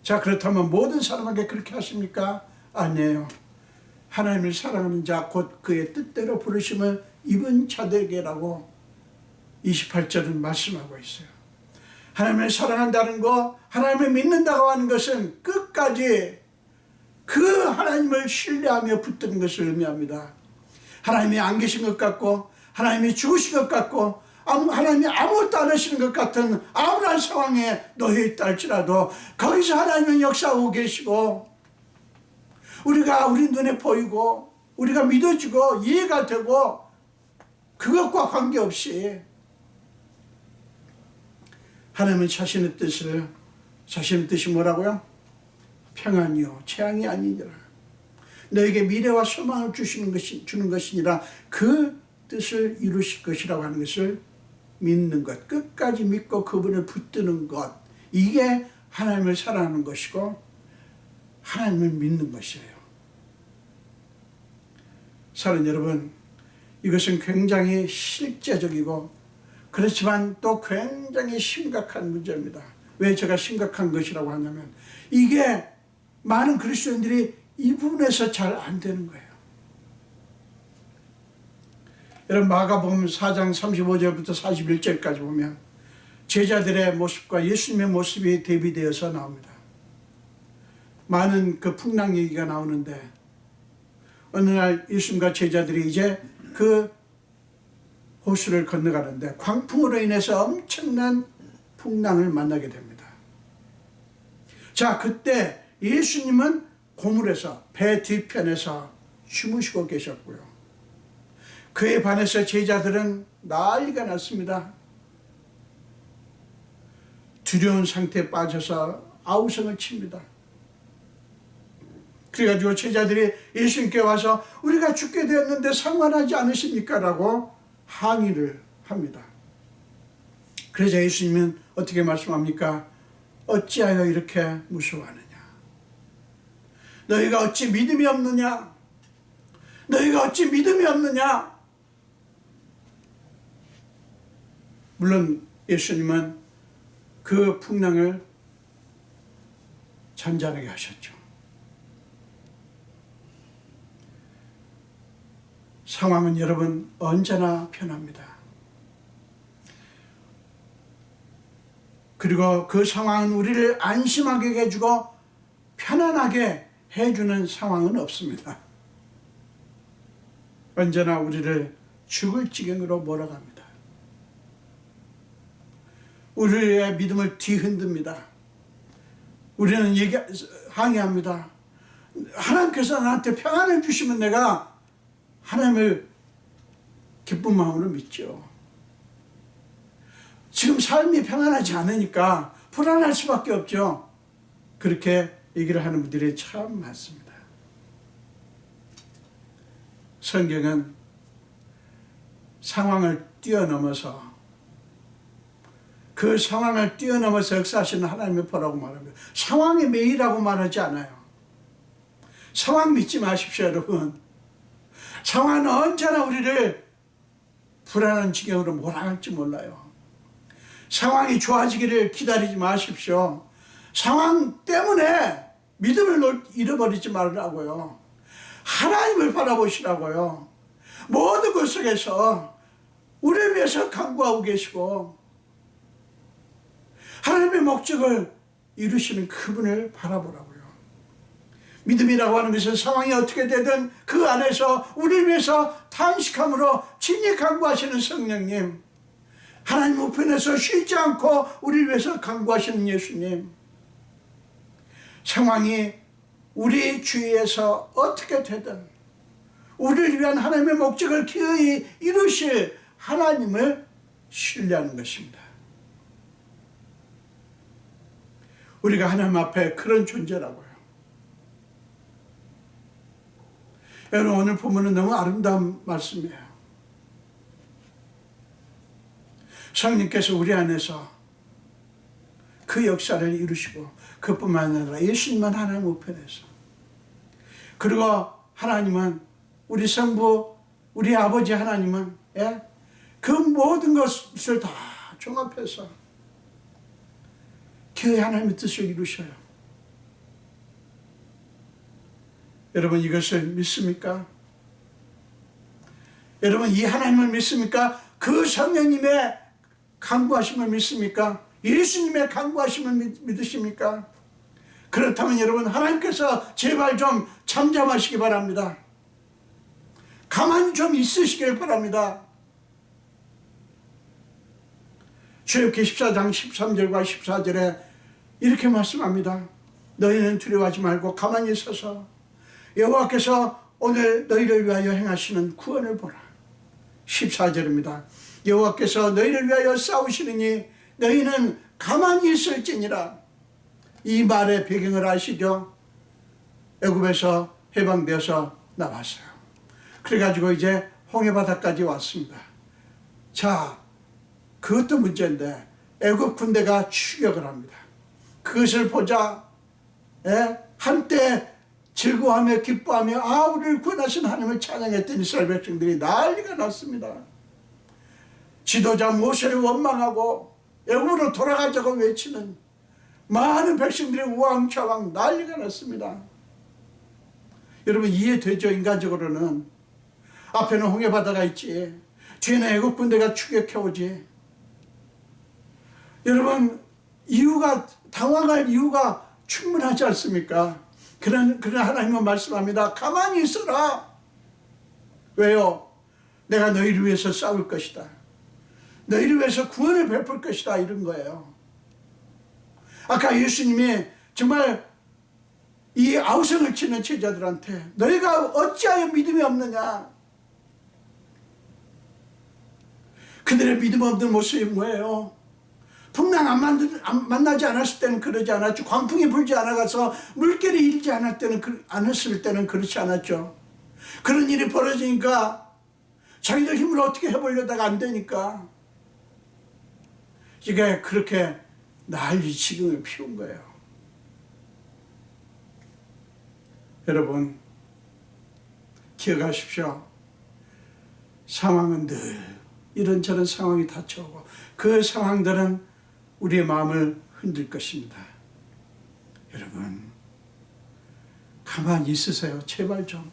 자, 그렇다면 모든 사람에게 그렇게 하십니까? 아니에요. 하나님을 사랑하는 자 곧 그의 뜻대로 부르심을 입은 자들에게라고 28절은 말씀하고 있어요. 하나님을 사랑한다는 거, 하나님을 믿는다고 하는 것은 끝까지 그 하나님을 신뢰하며 붙드는 것을 의미합니다. 하나님이 안 계신 것 같고 하나님이 죽으신 것 같고 하나님이 아무것도 안 하시는 것 같은 아무런 상황에 놓여 있다 할지라도 거기서 하나님은 역사하고 계시고 우리가 우리 눈에 보이고 우리가 믿어지고 이해가 되고 그것과 관계없이 하나님은 자신의 뜻이 뭐라고요? 평안이요 재앙이 아니니라. 너에게 미래와 소망을 주는 것이니라. 그 뜻을 이루실 것이라고 하는 것을 믿는 것, 끝까지 믿고 그분을 붙드는 것, 이게 하나님을 사랑하는 것이고 하나님을 믿는 것이에요. 사랑하는 여러분, 이것은 굉장히 실제적이고 그렇지만 또 굉장히 심각한 문제입니다. 왜 제가 심각한 것이라고 하냐면 이게 많은 그리스도인들이 이 부분에서 잘 안 되는 거예요. 여러분 마가복음 4장 35절부터 41절까지 보면 제자들의 모습과 예수님의 모습이 대비되어서 나옵니다. 많은 그 풍랑 얘기가 나오는데 어느 날 예수님과 제자들이 이제 그 호수를 건너가는데 광풍으로 인해서 엄청난 풍랑을 만나게 됩니다. 자, 그때 예수님은 고물에서 배 뒤편에서 주무시고 계셨고요. 그에 반해서 제자들은 난리가 났습니다. 두려운 상태에 빠져서 아우성을 칩니다. 그래가지고 제자들이 예수님께 와서 우리가 죽게 되었는데 상관하지 않으십니까? 라고 항의를 합니다. 그래서 예수님은 어떻게 말씀합니까? 어찌하여 이렇게 무서워하느냐? 너희가 어찌 믿음이 없느냐? 너희가 어찌 믿음이 없느냐? 물론 예수님은 그 풍랑을 잔잔하게 하셨죠. 상황은 여러분 언제나 변합니다. 그리고 그 상황은 우리를 안심하게 해주고 편안하게 해주는 상황은 없습니다. 언제나 우리를 죽을 지경으로 몰아갑니다. 우리의 믿음을 뒤흔듭니다. 우리는 항의합니다. 하나님께서 나한테 평안을 주시면 내가 하나님을 기쁜 마음으로 믿죠. 지금 삶이 평안하지 않으니까 불안할 수밖에 없죠. 그렇게 얘기를 하는 분들이 참 많습니다. 성경은 상황을 뛰어넘어서 그 상황을 뛰어넘어서 역사하시는 하나님의 보라고 말합니다. 상황이 매이라고 말하지 않아요. 상황 믿지 마십시오, 여러분. 상황은 언제나 우리를 불안한 지경으로 몰아갈지 몰라요. 상황이 좋아지기를 기다리지 마십시오. 상황 때문에 믿음을 잃어버리지 말라고요. 하나님을 바라보시라고요. 모든 것 속에서 우리를 위해서 간구하고 계시고 하나님의 목적을 이루시는 그분을 바라보라고요. 믿음이라고 하는 것은 상황이 어떻게 되든 그 안에서 우리를 위해서 탄식함으로 진히 간구하시는 성령님, 하나님 우편에서 쉬지 않고 우리를 위해서 간구하시는 예수님, 상황이 우리 주위에서 어떻게 되든 우리를 위한 하나님의 목적을 기어이 이루실 하나님을 신뢰하는 것입니다. 우리가 하나님 앞에 그런 존재라고요. 여러분, 오늘 본문은 너무 아름다운 말씀이에요. 성령께서 우리 안에서 그 역사를 이루시고 그뿐만 아니라 예수님은 하나님 우편에서, 그리고 하나님은 우리 성부 우리 아버지 하나님은 그 모든 것을 다 종합해서 기어이 하나님의 뜻을 이루셔요. 여러분, 이것을 믿습니까? 여러분, 이 하나님을 믿습니까? 그 성령님의 간구하심을 믿습니까? 예수님의 간구하심을 믿으십니까? 그렇다면 여러분, 하나님께서 제발 좀 잠잠하시기 바랍니다. 가만히 좀 있으시길 바랍니다. 출애굽기 14장 13절과 14절에 이렇게 말씀합니다. 너희는 두려워하지 말고 가만히 서서 여호와께서 오늘 너희를 위하여 행하시는 구원을 보라. 14절입니다. 여호와께서 너희를 위하여 싸우시느니 너희는 가만히 있을지니라. 이 말의 배경을 아시죠? 애굽에서 해방되어서 나왔어요. 그래가지고 이제 홍해바다까지 왔습니다. 자, 그것도 문제인데 애굽 군대가 추격을 합니다. 그것을 보자 한때 즐거워하며 기뻐하며 우리를 구원하신 하나님을 찬양했던 이스라엘 백성들이 난리가 났습니다. 지도자 모세를 원망하고 애굽으로 돌아가자고 외치는 많은 백성들이 우왕좌왕 난리가 났습니다. 여러분, 이해되죠? 인간적으로는 앞에는 홍해바다가 있지, 뒤에는 애굽 군대가 추격해오지. 여러분, 이유가, 당황할 이유가 충분하지 않습니까? 그러나 하나님은 말씀합니다. 가만히 있어라. 왜요? 내가 너희를 위해서 싸울 것이다. 너희를 위해서 구원을 베풀 것이다, 이런 거예요. 아까 예수님이 정말 이 아우성을 치는 제자들한테 너희가 어찌하여 믿음이 없느냐, 그들의 믿음 없는 모습이 뭐예요? 풍랑 안 만나지 않았을 때는 그러지 않았죠. 광풍이 불지 않아가서 물결이 일지 않았을 때는 그렇지 않았죠. 그런 일이 벌어지니까 자기들 힘으로 어떻게 해보려다가 안 되니까 이게 그렇게 난리지경을 피운 거예요. 여러분, 기억하십시오. 상황은 늘 이런저런 상황이 닥쳐오고 그 상황들은 우리의 마음을 흔들 것입니다. 여러분, 가만히 있으세요. 제발 좀.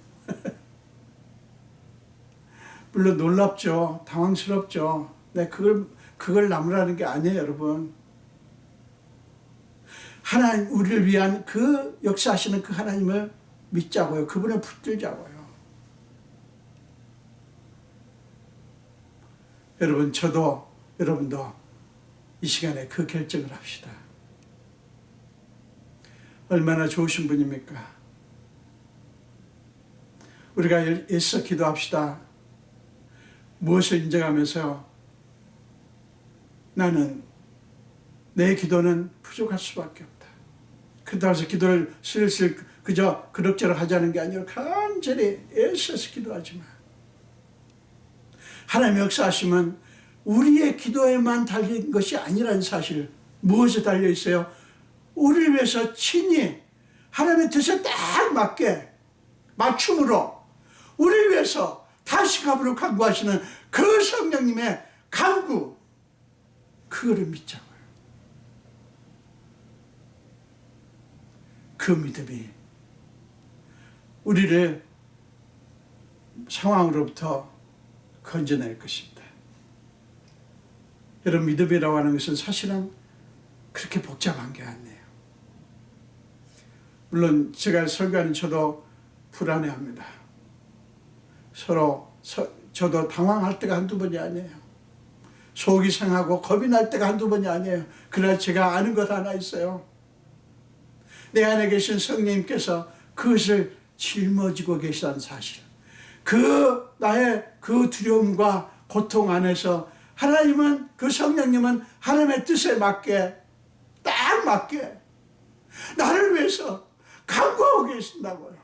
물론 놀랍죠. 당황스럽죠. 네, 그걸 나무라는 게 아니에요, 여러분. 하나님, 우리를 위한 그 역사하시는 그 하나님을 믿자고요. 그분을 붙들자고요. 여러분, 저도 여러분도 이 시간에 그 결정을 합시다. 얼마나 좋으신 분입니까? 우리가 애써 기도합시다. 무엇을 인정하면서 나는 내 기도는 부족할 수밖에 없다. 그렇다고 해서 기도를 슬슬 그저 그럭저럭 하자는 게 아니라 간절히 애써서 기도하지만 하나님의 역사하시면 우리의 기도에만 달린 것이 아니라는 사실. 무엇에 달려 있어요? 우리를 위해서 친히 하나님의 뜻에 딱 맞게 맞춤으로 우리를 위해서 다시금으로 간구하시는 그 성령님의 간구, 그거를 믿자고요. 그 믿음이 우리를 상황으로부터 건져낼 것입니다. 여러분, 믿음이라고 하는 것은 사실은 그렇게 복잡한 게 아니에요. 물론 제가 설교하는 저도 불안해합니다. 저도 당황할 때가 한두 번이 아니에요. 속이 상하고 겁이 날 때가 한두 번이 아니에요. 그러나 제가 아는 것 하나 있어요. 내 안에 계신 성령님께서 그것을 짊어지고 계시다는 사실. 나의 그 두려움과 고통 안에서 하나님은, 그 성령님은 하나님의 뜻에 맞게, 딱 맞게 나를 위해서 간구하고 계신다고요.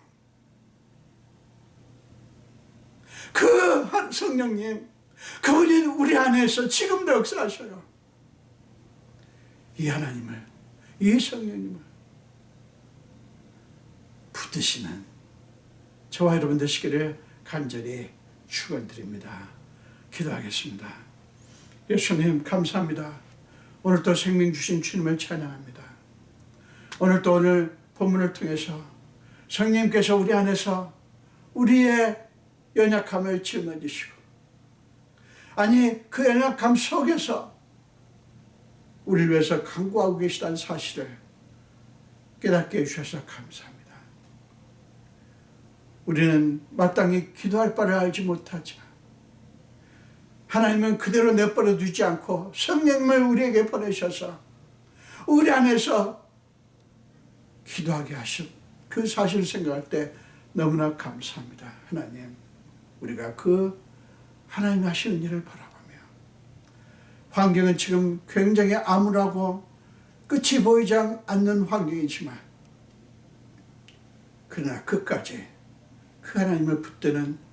그 성령님, 그분이 우리 안에서 지금도 역사하셔요. 이 하나님을, 이 성령님을 붙드시는 저와 여러분 되시기를 간절히 축원드립니다. 기도하겠습니다. 예수님, 감사합니다. 오늘 또 생명 주신 주님을 찬양합니다. 오늘 본문을 통해서 성령님께서 우리 안에서 우리의 연약함을 짊어지시고, 아니 그 연약함 속에서 우리를 위해서 간구하고 계시다는 사실을 깨닫게 해주셔서 감사합니다. 우리는 마땅히 기도할 바를 알지 못하지만 하나님은 그대로 내버려 두지 않고 성령님을 우리에게 보내셔서 우리 안에서 기도하게 하신 그 사실을 생각할 때 너무나 감사합니다. 하나님, 우리가 그 하나님이 하시는 일을 바라보며, 환경은 지금 굉장히 암울하고 끝이 보이지 않는 환경이지만 그러나 끝까지 그 하나님을 붙드는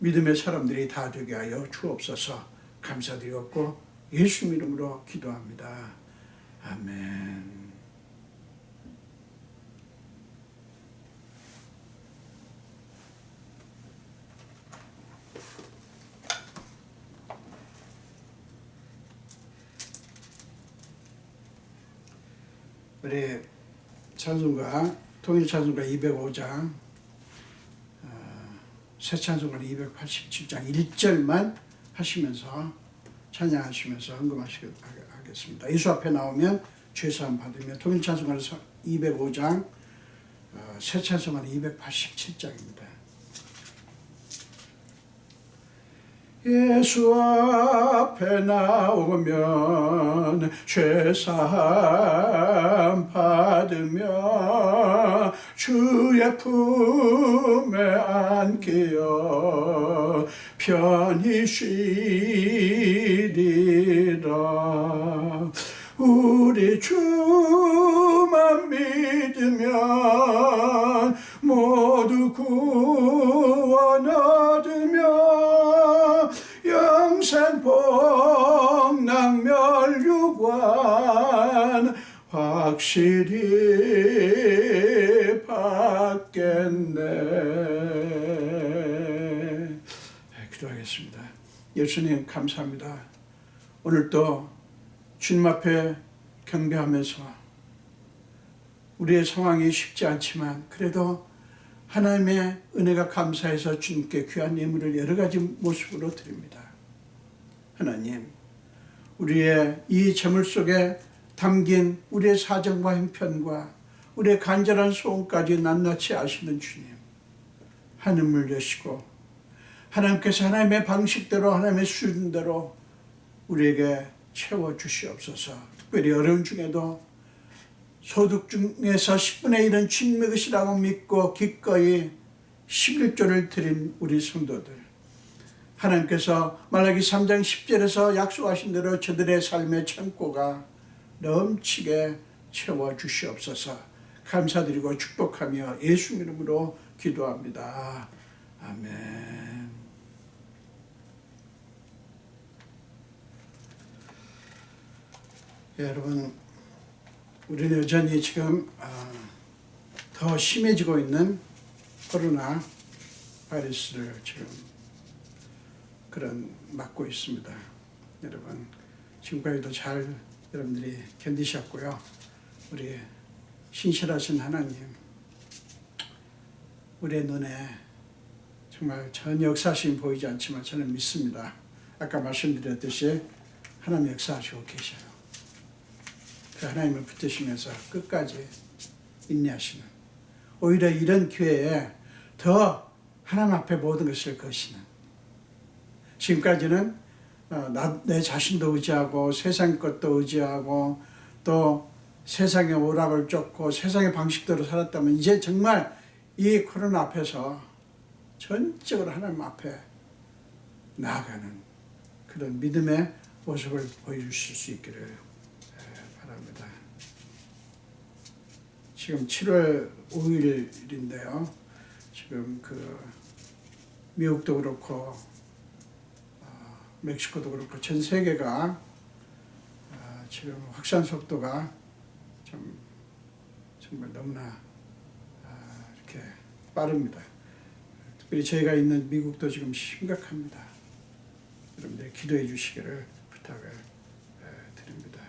믿음의 사람들이 다 되게 하여 주옵소서. 감사드렸고 예수 이름으로 기도합니다. 아멘. 우리 찬송가, 통일 찬송가 205장, 새 찬송가 287장 1절만 하시면서 찬양하시면서 헌금하시겠습니다. 예수 앞에 나오면 죄사함 받으며, 통일 찬송가 205장, 새 찬송가 287장입니다. 예수 앞에 나오면 죄사함 받으며 주의 품에 안기어 편히 쉬리라. 우리 주만 믿으면 모두 구원 얻으며 영생 복락 멸류관 확실히 받겠네. 기도하겠습니다. 예수님 감사합니다. 오늘도 주님 앞에 경배하면서 우리의 상황이 쉽지 않지만 그래도 하나님의 은혜가 감사해서 주님께 귀한 예물을 여러 가지 모습으로 드립니다. 하나님, 우리의 이 재물 속에 담긴 우리의 사정과 형편과 우리의 간절한 소원까지 낱낱이 아시는 주님, 하늘을 여시고 하나님께서 하나님의 방식대로 하나님의 수준대로 우리에게 채워주시옵소서. 특별히 어려운 중에도 소득 중에서 10분의 1은 주님의 것이라고 믿고 기꺼이 11조를 드린 우리 성도들, 하나님께서 말라기 3장 10절에서 약속하신 대로 저들의 삶의 창고가 넘치게 채워주시옵소서. 감사드리고 축복하며 예수 이름으로 기도합니다. 아멘. 여러분, 우리는 여전히 지금 더 심해지고 있는 코로나 바이러스를 지금 맞고 있습니다. 여러분, 지금까지도 잘 여러분들이 견디셨고요. 우리 신실하신 하나님, 우리의 눈에 정말 전 역사심 보이지 않지만 저는 믿습니다. 아까 말씀드렸듯이 하나님 역사하시고 계셔요. 그 하나님을 붙드시면서 끝까지 인내하시는, 오히려 이런 기회에 더 하나님 앞에 모든 것을 거시는, 지금까지는 내 자신도 의지하고 세상 것도 의지하고 또 세상의 오락을 쫓고 세상의 방식대로 살았다면 이제 정말 이 코로나 앞에서 전적으로 하나님 앞에 나아가는 그런 믿음의 모습을 보여주실 수 있기를 바랍니다. 지금 7월 5일인데요. 지금 미국도 그렇고 멕시코도 그렇고 전 세계가 지금 확산 속도가 좀 정말 너무나 이렇게 빠릅니다. 특별히 저희가 있는 미국도 지금 심각합니다. 여러분들 기도해 주시기를 부탁을 드립니다.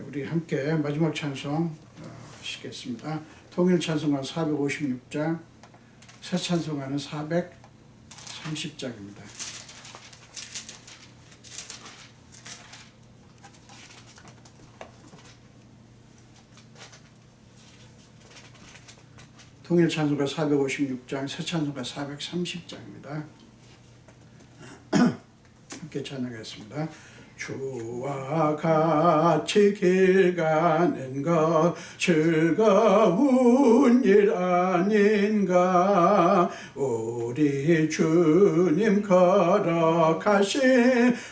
우리 함께 마지막 찬송 시겠습니다. 통일 찬송가 456장, 새 찬송가는 430장입니다. 통일 찬송가 456장, 새 찬송가 430장입니다. 함께 찬양하겠습니다. 주와 같이 길 가는 것 즐거운 일 아닌가. 우리 주님 걸어가신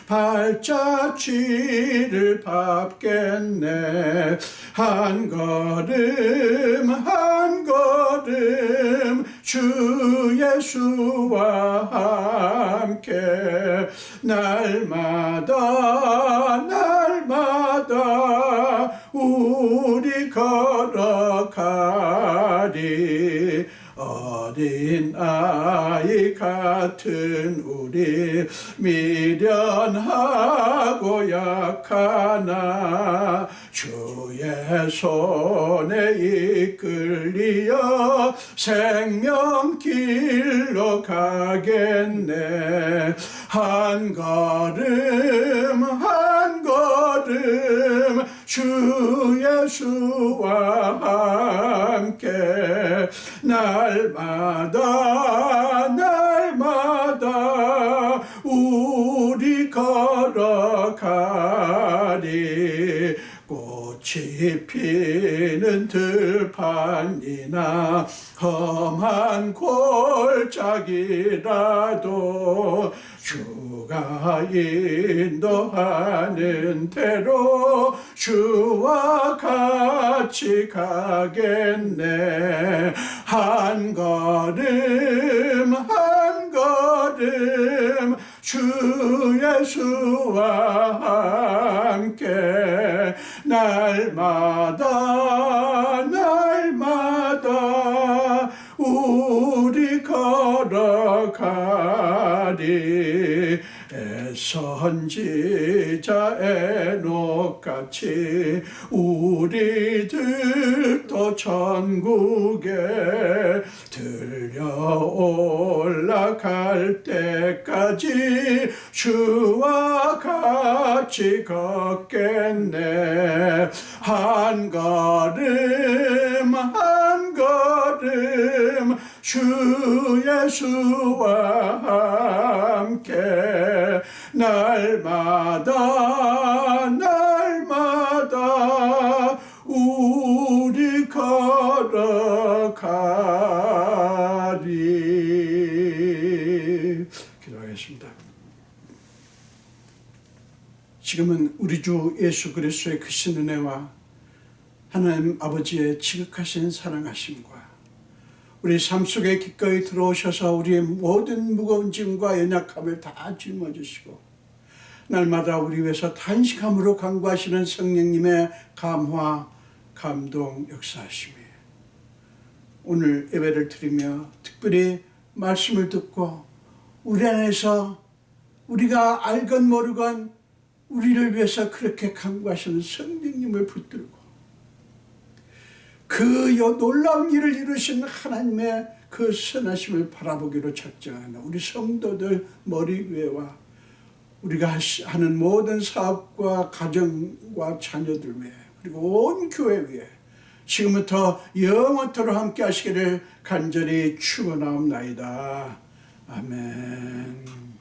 발자취를 밟겠네. 한 걸음 한 걸음 주 예수와 함께 날마다 우리 걸어가리. 어린 아이 같은 우리 미련하고 약하나 주의 손에 이끌리어 생명길로 가겠네. 한 걸음 한 걸음 주 예수와 함께 날마다 날마다 우리 걸어가리. 꽃이 피는 들판이나 험한 골짜기라도 주가 인도하는 대로 주와 같이 가겠네. 한 걸음 한 걸음 주 예수와 함께 날마다 날마다 우리 걸어가리. 선지자 에녹같이 우리들도 천국에 들려 올라갈 때까지 주와 같이 걷겠네. 한 걸음 한 걸음 주 예수와 함께 날마다 날마다 우리 걸어가리. 기도하겠습니다. 지금은 우리 주 예수 그리스도의 크신 은혜와 하나님 아버지의 지극하신 사랑하심과 우리 삶 속에 기꺼이 들어오셔서 우리의 모든 무거운 짐과 연약함을 다 짊어지시고 날마다 우리 위해서 탄식함으로 간구하시는 성령님의 감화, 감동, 역사하심이 오늘 예배를 드리며 특별히 말씀을 듣고 우리 안에서 우리가 알건 모르건 우리를 위해서 그렇게 간구하시는 성령님을 붙들고 그 놀라운 일을 이루신 하나님의 그 선하심을 바라보기로 작정하는 우리 성도들 머리 위에와 우리가 하는 모든 사업과 가정과 자녀들 위에 그리고 온 교회 위에 지금부터 영원토록 함께 하시기를 간절히 축원하옵나이다. 아멘.